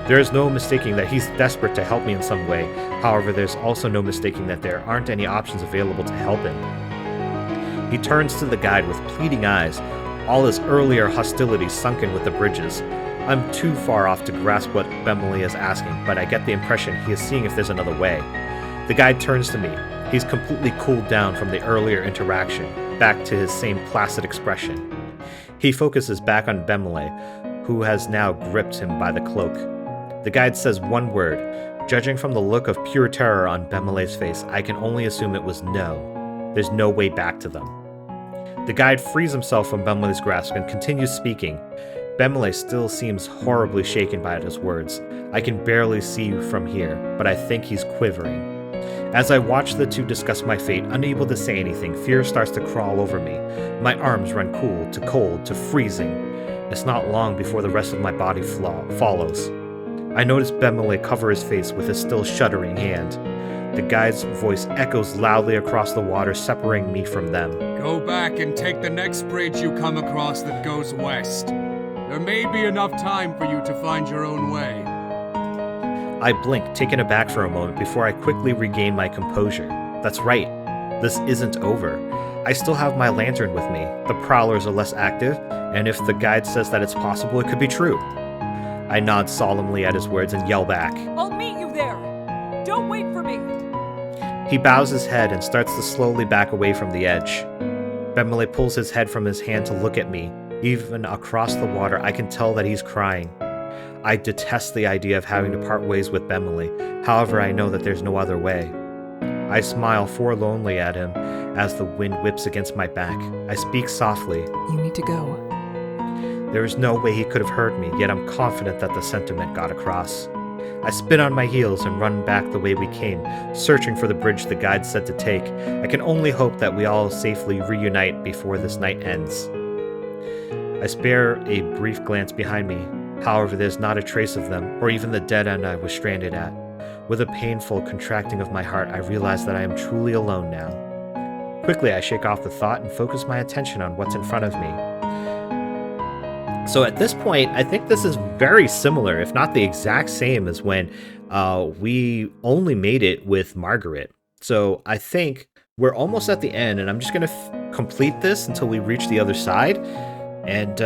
There is no mistaking that he's desperate to help me in some way. However, there's also no mistaking that there aren't any options available to help him. He turns to the guide with pleading eyes, all his earlier hostility sunken with the bridges. I'm too far off to grasp what Bemelle is asking, but I get the impression he is seeing if there's another way. The guide turns to me. He's completely cooled down from the earlier interaction, back to his same placid expression. He focuses back on Bemelle, who has now gripped him by the cloak. The guide says one word. Judging from the look of pure terror on Bemelle's face, I can only assume it was no. There's no way back to them. The guide frees himself from Bemelle's grasp and continues speaking. Bemelle still seems horribly shaken by his words. I can barely see from here, but I think he's quivering. As I watch the two discuss my fate, unable to say anything, fear starts to crawl over me. My arms run cold to freezing. It's not long before the rest of my body follows. I notice Bemelle cover his face with a still shuddering hand. The guide's voice echoes loudly across the water, separating me from them. Go back and take the next bridge you come across that goes west. There may be enough time for you to find your own way. I blink, taken aback for a moment before I quickly regain my composure. That's right. This isn't over. I still have my lantern with me. The Prowlers are less active, and if the guide says that it's possible, it could be true. I nod solemnly at his words and yell back. I'll meet you there. Don't wait for me. He bows his head and starts to slowly back away from the edge. Bemelle pulls his head from his hand to look at me. Even across the water, I can tell that he's crying. I detest the idea of having to part ways with Bemelle. However, I know that there's no other way. I smile forlornly at him as the wind whips against my back. I speak softly. You need to go. There is no way he could have heard me, yet I'm confident that the sentiment got across. I spin on my heels and run back the way we came, searching for the bridge the guide said to take. I can only hope that we all safely reunite before this night ends. I spare a brief glance behind me. However, there's not a trace of them, or even the dead end I was stranded at. With a painful contracting of my heart, I realize that I am truly alone now. Quickly, I shake off the thought and focus my attention on what's in front of me. So at this point, I think this is very similar, if not the exact same as when we only made it with Margaret. So I think we're almost at the end, and I'm just going to complete this until we reach the other side. And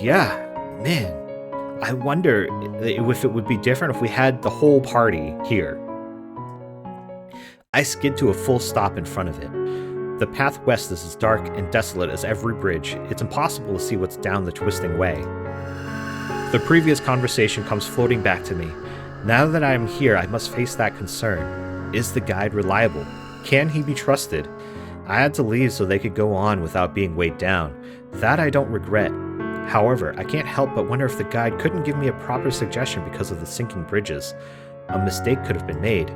yeah, man, I wonder if it would be different if we had the whole party here. I skid to a full stop in front of it. The path west is as dark and desolate as every bridge. It's impossible to see what's down the twisting way. The previous conversation comes floating back to me. Now that I am here, I must face that concern. Is the guide reliable? Can he be trusted? I had to leave so they could go on without being weighed down. That I don't regret. However, I can't help but wonder if the guide couldn't give me a proper suggestion because of the sinking bridges. A mistake could have been made.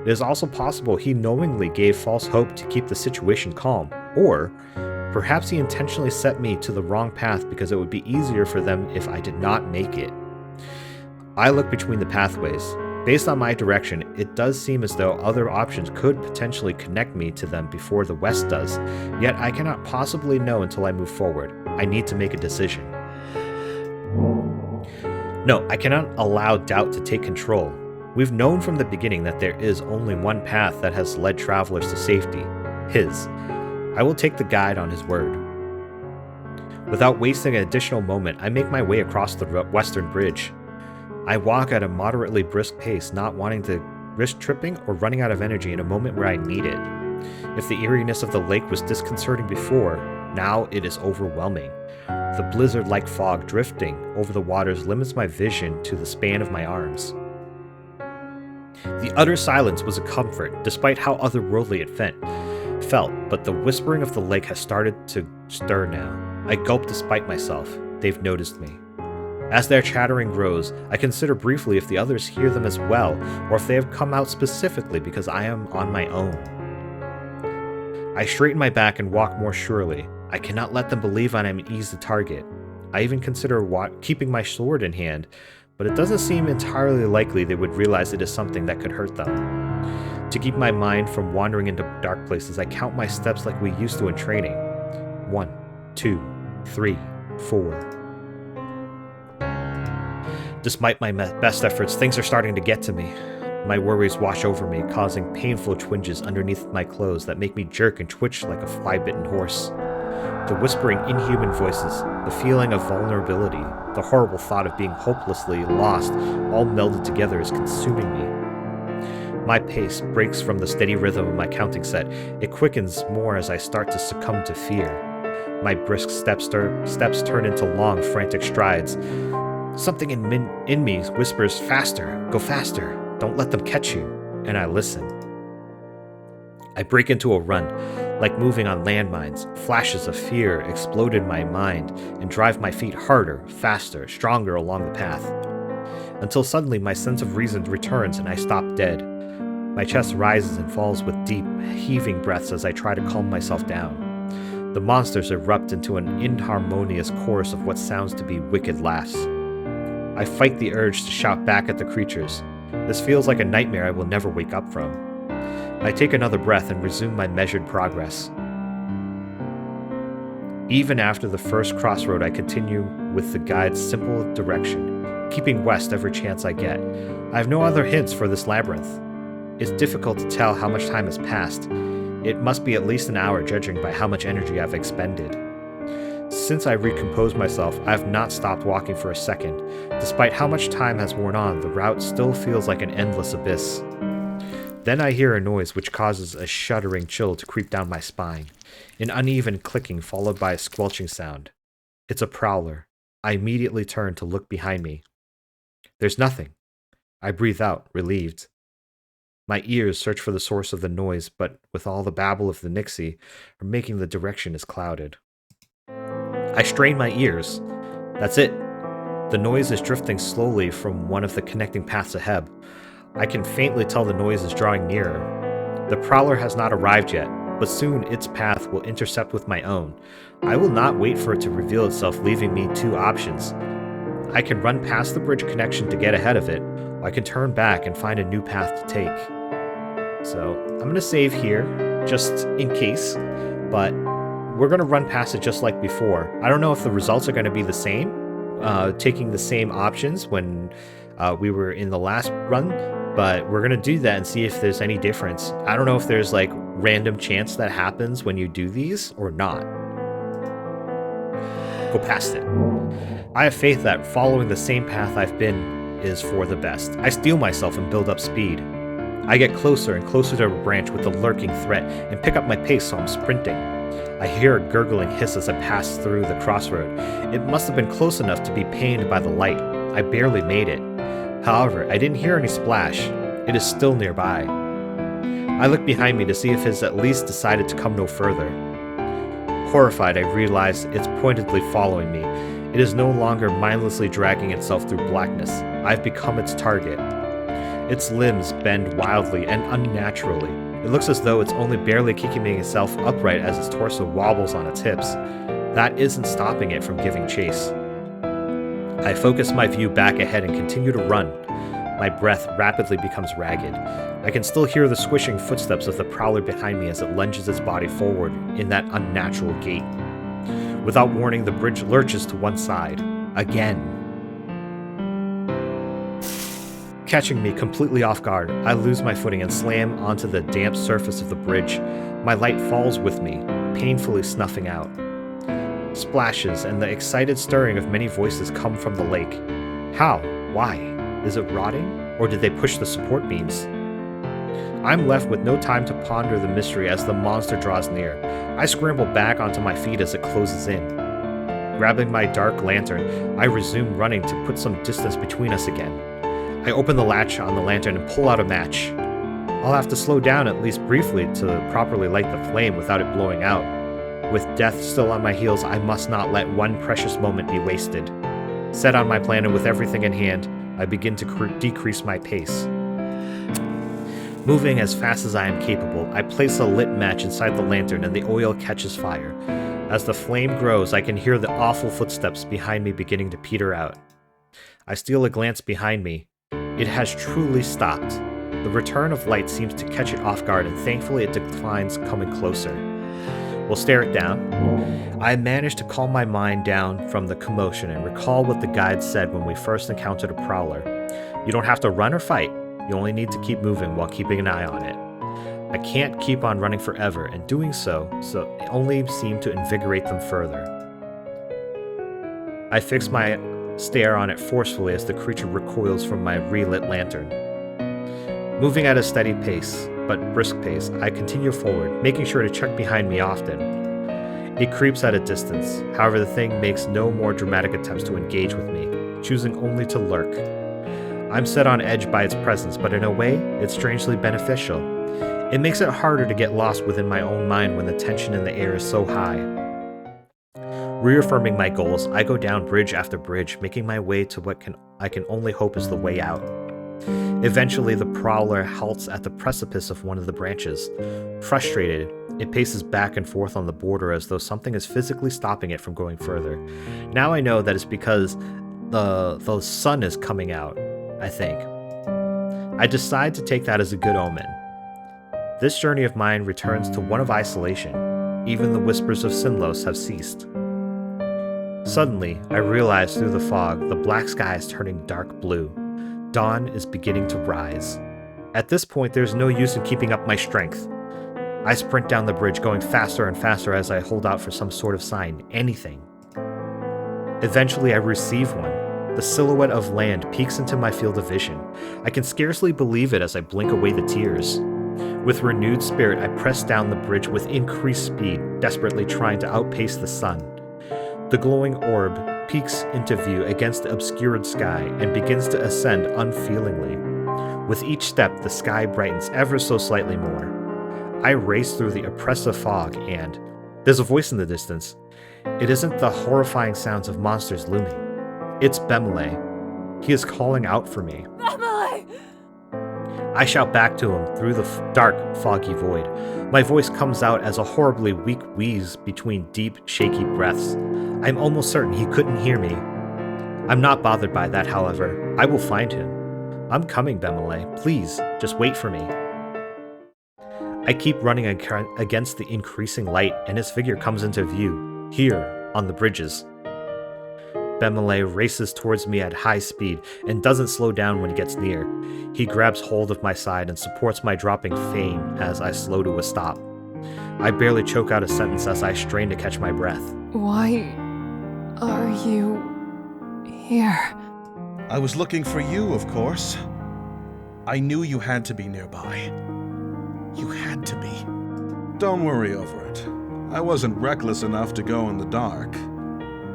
It is also possible he knowingly gave false hope to keep the situation calm, or perhaps he intentionally set me to the wrong path because it would be easier for them if I did not make it. I look between the pathways. Based on my direction, it does seem as though other options could potentially connect me to them before the west does, yet I cannot possibly know until I move forward. I need to make a decision. No, I cannot allow doubt to take control. We've known from the beginning that there is only one path that has led travelers to safety, his. I will take the guide on his word. Without wasting an additional moment, I make my way across the western bridge. I walk at a moderately brisk pace, not wanting to risk tripping or running out of energy in a moment where I need it. If the eeriness of the lake was disconcerting before, now it is overwhelming. The blizzard-like fog drifting over the waters limits my vision to the span of my arms. The utter silence was a comfort, despite how otherworldly it felt, but the whispering of the lake has started to stir now. I gulp despite myself. They've noticed me. As their chattering grows, I consider briefly if the others hear them as well, or if they have come out specifically because I am on my own. I straighten my back and walk more surely. I cannot let them believe I am an easy target. I even consider keeping my sword in hand, but it doesn't seem entirely likely they would realize it is something that could hurt them. To keep my mind from wandering into dark places, I count my steps like we used to in training. 1, 2, 3, 4. Despite my best efforts, things are starting to get to me. My worries wash over me, causing painful twinges underneath my clothes that make me jerk and twitch like a fly-bitten horse. The whispering inhuman voices, the feeling of vulnerability, the horrible thought of being hopelessly lost, all melded together is consuming me. My pace breaks from the steady rhythm of my counting set. It quickens more as I start to succumb to fear. My brisk steps turn into long, frantic strides. Something in me whispers, "Faster, go faster, don't let them catch you," and I listen. I break into a run, like moving on landmines. Flashes of fear explode in my mind and drive my feet harder, faster, stronger along the path. Until suddenly my sense of reason returns and I stop dead. My chest rises and falls with deep, heaving breaths as I try to calm myself down. The monsters erupt into an inharmonious chorus of what sounds to be wicked laughs. I fight the urge to shout back at the creatures. This feels like a nightmare I will never wake up from. I take another breath and resume my measured progress. Even after the first crossroad, I continue with the guide's simple direction, keeping west every chance I get. I have no other hints for this labyrinth. It's difficult to tell how much time has passed. It must be at least an hour, judging by how much energy I've expended. Since I recomposed myself, I have not stopped walking for a second. Despite how much time has worn on, the route still feels like an endless abyss. Then I hear a noise which causes a shuddering chill to creep down my spine. An uneven clicking followed by a squelching sound. It's a prowler. I immediately turn to look behind me. There's nothing. I breathe out, relieved. My ears search for the source of the noise, but with all the babble of the Nixi, are making the direction is clouded. I strain my ears. That's it. The noise is drifting slowly from one of the connecting paths ahead. I can faintly tell the noise is drawing nearer. The prowler has not arrived yet, but soon its path will intercept with my own. I will not wait for it to reveal itself, leaving me two options. I can run past the bridge connection to get ahead of it, or I can turn back and find a new path to take. So I'm going to save here, just in case, but we're going to run past it just like before. I don't know if the results are going to be the same, taking the same options when we were in the last run, but we're going to do that and see if there's any difference. I don't know if there's like random chance that happens when you do these or not. Go past it. I have faith that following the same path I've been is for the best. I steel myself and build up speed. I get closer and closer to a branch with a lurking threat and pick up my pace so I'm sprinting. I hear a gurgling hiss as I pass through the crossroad. It must have been close enough to be pained by the light. I barely made it. However, I didn't hear any splash. It is still nearby. I look behind me to see if it has at least decided to come no further. Horrified, I realize it's pointedly following me. It is no longer mindlessly dragging itself through blackness. I've become its target. Its limbs bend wildly and unnaturally. It looks as though it's only barely keeping itself upright as its torso wobbles on its hips. That isn't stopping it from giving chase. I focus my view back ahead and continue to run. My breath rapidly becomes ragged. I can still hear the swishing footsteps of the prowler behind me as it lunges its body forward in that unnatural gait. Without warning, the bridge lurches to one side. Again. Catching me completely off guard, I lose my footing and slam onto the damp surface of the bridge. My light falls with me, painfully snuffing out. Splashes and the excited stirring of many voices come from the lake. How? Why? Is it rotting? Or did they push the support beams? I'm left with no time to ponder the mystery as the monster draws near. I scramble back onto my feet as it closes in. Grabbing my dark lantern, I resume running to put some distance between us again. I open the latch on the lantern and pull out a match. I'll have to slow down at least briefly to properly light the flame without it blowing out. With death still on my heels, I must not let one precious moment be wasted. Set on my plan and with everything in hand, I begin to decrease my pace. Moving as fast as I am capable, I place a lit match inside the lantern and the oil catches fire. As the flame grows, I can hear the awful footsteps behind me beginning to peter out. I steal a glance behind me. It has truly stopped. The return of light seems to catch it off guard, and thankfully it declines coming closer. We'll stare it down. I manage to calm my mind down from the commotion and recall what the guide said when we first encountered a prowler. You don't have to run or fight. You only need to keep moving while keeping an eye on it. I can't keep on running forever, and doing so it only seemed to invigorate them further. I fix my stare on it forcefully as the creature recoils from my relit lantern. Moving at a steady pace, but brisk pace, I continue forward, making sure to check behind me often. It creeps at a distance, however the thing makes no more dramatic attempts to engage with me, choosing only to lurk. I'm set on edge by its presence, but in a way, it's strangely beneficial. It makes it harder to get lost within my own mind when the tension in the air is so high. Reaffirming my goals, I go down bridge after bridge, making my way to what I can only hope is the way out. Eventually, the Prowler halts at the precipice of one of the branches. Frustrated, it paces back and forth on the border as though something is physically stopping it from going further. Now I know that it's because the sun is coming out, I think. I decide to take that as a good omen. This journey of mine returns to one of isolation. Even the whispers of Sinnlos have ceased. Suddenly, I realize through the fog, the black sky is turning dark blue. Dawn is beginning to rise. At this point, there's no use in keeping up my strength. I sprint down the bridge, going faster and faster as I hold out for some sort of sign, anything. Eventually, I receive one. The silhouette of land peeks into my field of vision. I can scarcely believe it as I blink away the tears. With renewed spirit, I press down the bridge with increased speed, desperately trying to outpace the sun. The glowing orb peeks into view against the obscured sky and begins to ascend unfeelingly. With each step, the sky brightens ever so slightly more. I race through the oppressive fog and there's a voice in the distance. It isn't the horrifying sounds of monsters looming. It's Bemelle. He is calling out for me. Bemelle! I shout back to him through the dark, foggy void. My voice comes out as a horribly weak wheeze between deep, shaky breaths. I'm almost certain he couldn't hear me. I'm not bothered by that, however. I will find him. I'm coming, Bemelle. Please, just wait for me. I keep running against the increasing light, and his figure comes into view, here, on the bridges. Bemelle races towards me at high speed and doesn't slow down when he gets near. He grabs hold of my side and supports my dropping fame as I slow to a stop. I barely choke out a sentence as I strain to catch my breath. Why are you here? I was looking for you, of course. I knew you had to be nearby. You had to be. Don't worry over it. I wasn't reckless enough to go in the dark.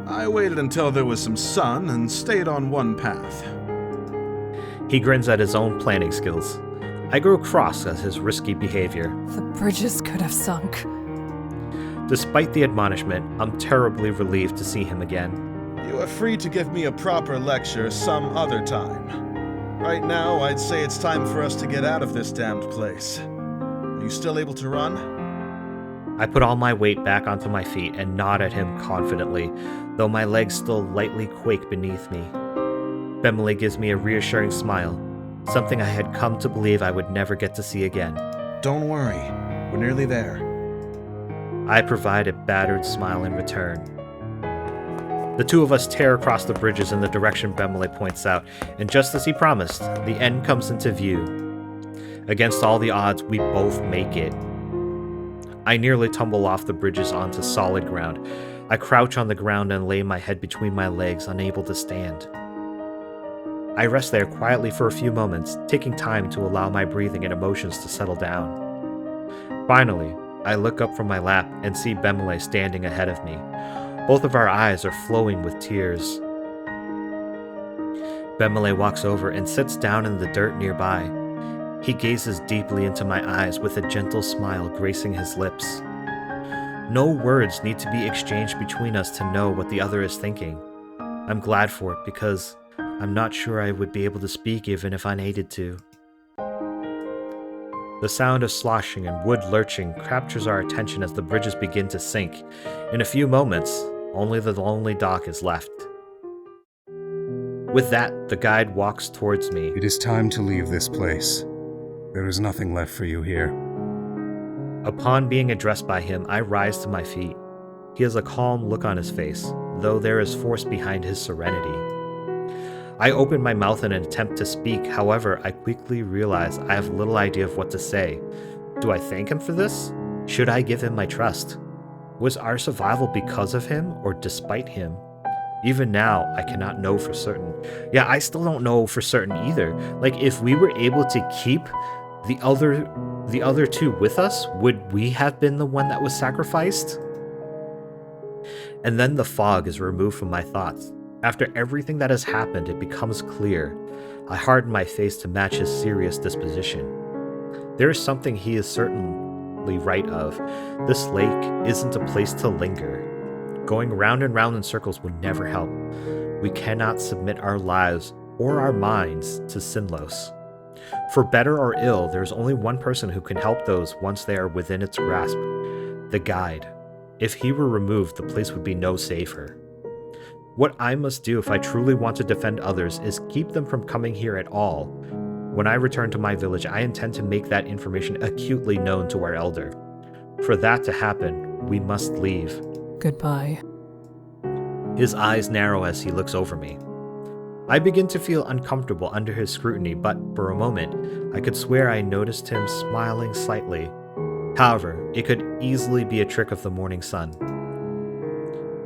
I waited until there was some sun and stayed on one path. He grins at his own planning skills. I grow cross at his risky behavior. The bridges could have sunk. Despite the admonishment, I'm terribly relieved to see him again. You are free to give me a proper lecture some other time. Right now, I'd say it's time for us to get out of this damned place. Are you still able to run? I put all my weight back onto my feet and nod at him confidently, though my legs still lightly quake beneath me. Bemelle gives me a reassuring smile, something I had come to believe I would never get to see again. Don't worry, we're nearly there. I provide a battered smile in return. The two of us tear across the bridges in the direction Bemelle points out, and just as he promised, the end comes into view. Against all the odds, we both make it. I nearly tumble off the bridges onto solid ground. I crouch on the ground and lay my head between my legs, unable to stand. I rest there quietly for a few moments, taking time to allow my breathing and emotions to settle down. Finally, I look up from my lap and see Bemelle standing ahead of me. Both of our eyes are flowing with tears. Bemelle walks over and sits down in the dirt nearby. He gazes deeply into my eyes with a gentle smile gracing his lips. No words need to be exchanged between us to know what the other is thinking. I'm glad for it because I'm not sure I would be able to speak even if I needed to. The sound of sloshing and wood lurching captures our attention as the bridges begin to sink. In a few moments, only the lonely dock is left. With that, the guide walks towards me. It is time to leave this place. There is nothing left for you here. Upon being addressed by him, I rise to my feet. He has a calm look on his face, though there is force behind his serenity. I open my mouth in an attempt to speak, however, I quickly realize I have little idea of what to say. Do I thank him for this? Should I give him my trust? Was our survival because of him or despite him? Even now, I cannot know for certain. Yeah, I still don't know for certain either. Like, if we were able to keep the other two with us, would we have been the one that was sacrificed? And then the fog is removed from my thoughts. After everything that has happened, it becomes clear. I harden my face to match his serious disposition. There is something he is certainly right of. This lake isn't a place to linger. Going round and round in circles would never help. We cannot submit our lives or our minds to Sinnlos. For better or ill, there is only one person who can help those once they are within its grasp: the guide. If he were removed, the place would be no safer. What I must do if I truly want to defend others is keep them from coming here at all. When I return to my village, I intend to make that information acutely known to our elder. For that to happen, we must leave. Goodbye. His eyes narrow as he looks over me. I begin to feel uncomfortable under his scrutiny, but for a moment, I could swear I noticed him smiling slightly. However, it could easily be a trick of the morning sun.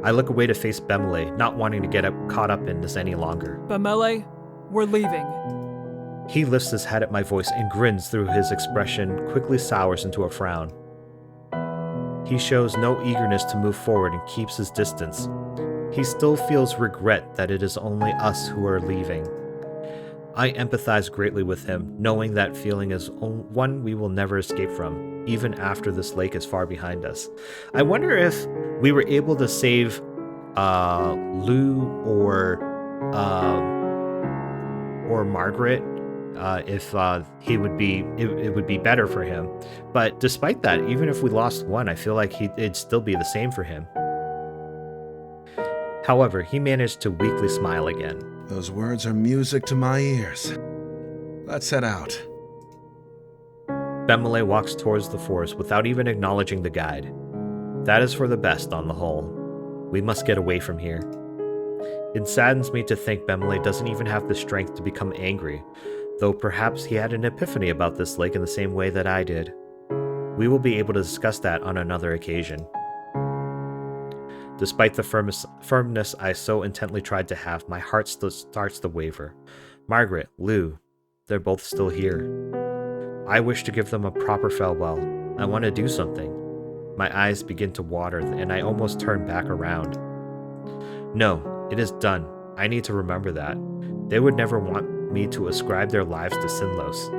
I look away to face Bemelle, not wanting to get caught up in this any longer. Bemelle, we're leaving. He lifts his head at my voice and grins through his expression, quickly sours into a frown. He shows no eagerness to move forward and keeps his distance. He still feels regret that it is only us who are leaving. I empathize greatly with him, knowing that feeling is one we will never escape from, even after this lake is far behind us. I wonder if we were able to save Lou or Margaret, if he would be, it would be better for him. But despite that, even if we lost one, I feel like it'd still be the same for him. However, he managed to weakly smile again. Those words are music to my ears. Let's head out. Bemelle walks towards the forest without even acknowledging the guide. That is for the best on the whole. We must get away from here. It saddens me to think Bemelle doesn't even have the strength to become angry, though perhaps he had an epiphany about this lake in the same way that I did. We will be able to discuss that on another occasion. Despite the firmness I so intently tried to have, my heart still starts to waver. Margaret, Lou, they're both still here. I wish to give them a proper farewell. I want to do something. My eyes begin to water, and I almost turn back around. No, it is done. I need to remember that. They would never want me to ascribe their lives to Sinnlos.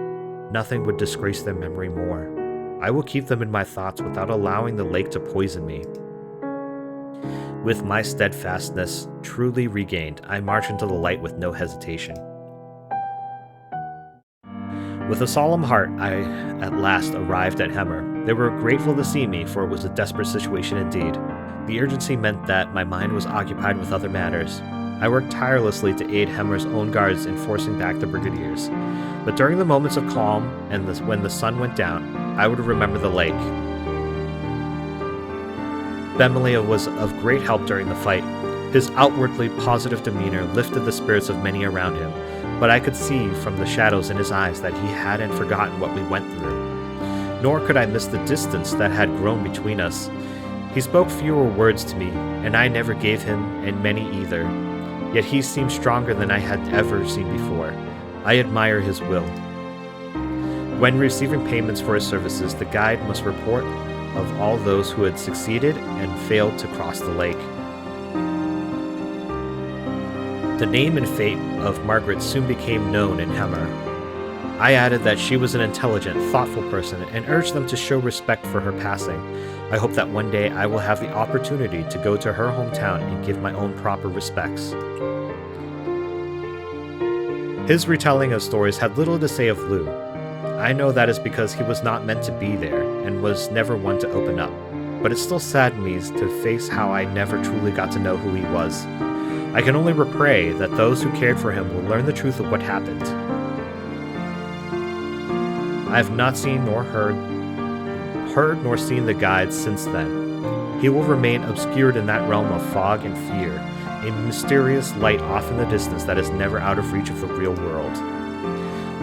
Nothing would disgrace their memory more. I will keep them in my thoughts without allowing the lake to poison me. With my steadfastness truly regained, I march into the light with no hesitation. With a solemn heart, I at last arrived at Hemmer. They were grateful to see me, for it was a desperate situation indeed. The urgency meant that my mind was occupied with other matters. I worked tirelessly to aid Hemmer's own guards in forcing back the brigadiers. But during the moments of calm and when the sun went down, I would remember the lake. Bemelle was of great help during the fight. His outwardly positive demeanor lifted the spirits of many around him, but I could see from the shadows in his eyes that he hadn't forgotten what we went through. Nor could I miss the distance that had grown between us. He spoke fewer words to me, and I never gave him and many either. Yet he seemed stronger than I had ever seen before. I admire his will. When receiving payments for his services, the guide must report of all those who had succeeded and failed to cross the lake. The name and fate of Margaret soon became known in Hemmer. I added that she was an intelligent, thoughtful person and urged them to show respect for her passing. I hope that one day I will have the opportunity to go to her hometown and give my own proper respects. His retelling of stories had little to say of Lou. I know that is because he was not meant to be there and was never one to open up, but it still saddened me to face how I never truly got to know who he was. I can only pray that those who cared for him will learn the truth of what happened. I have not seen nor heard nor seen the guide since then. He will remain obscured in that realm of fog and fear, a mysterious light off in the distance that is never out of reach of the real world.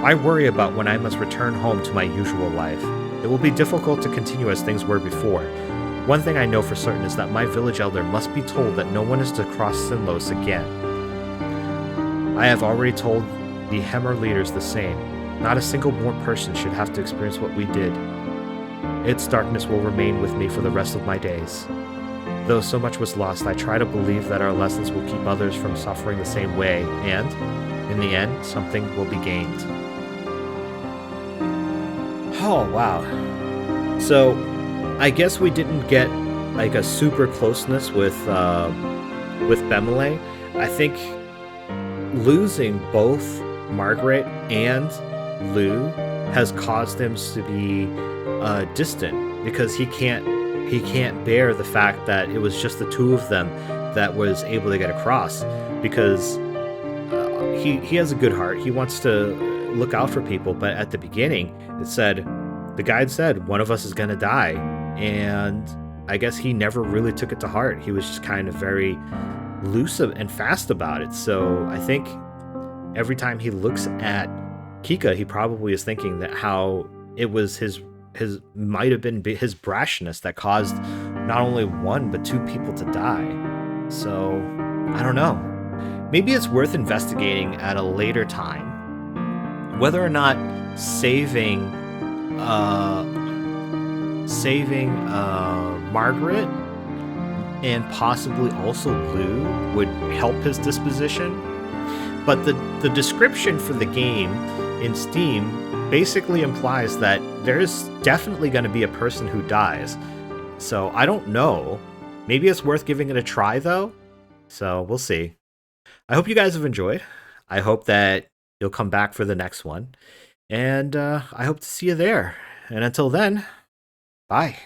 I worry about when I must return home to my usual life. It will be difficult to continue as things were before. One thing I know for certain is that my village elder must be told that no one is to cross Sinnlos again. I have already told the Hemmer leaders the same. Not a single more person should have to experience what we did. Its darkness will remain with me for the rest of my days. Though so much was lost, I try to believe that our lessons will keep others from suffering the same way, and, in the end, something will be gained. Oh, wow. So, I guess we didn't get like a super closeness with Bemelle. I think losing both Margaret and Lou has caused him to be distant because he can't bear the fact that it was just the two of them that was able to get across, because he has a good heart. He wants to look out for people, but at the beginning the guide said one of us is gonna die, and I guess he never really took it to heart. He was just kind of very loose and fast about it. So I think every time he looks at Kikka, he probably is thinking that how it was his might have been his brashness that caused not only one but two people to die. So I don't know. Maybe it's worth investigating at a later time whether or not saving Margaret and possibly also Lou would help his disposition. But the description for the game in Steam basically implies that there is definitely going to be a person who dies. So I don't know. Maybe it's worth giving it a try though. So we'll see. I hope you guys have enjoyed. I hope that you'll come back for the next one. And I hope to see you there. And until then, bye.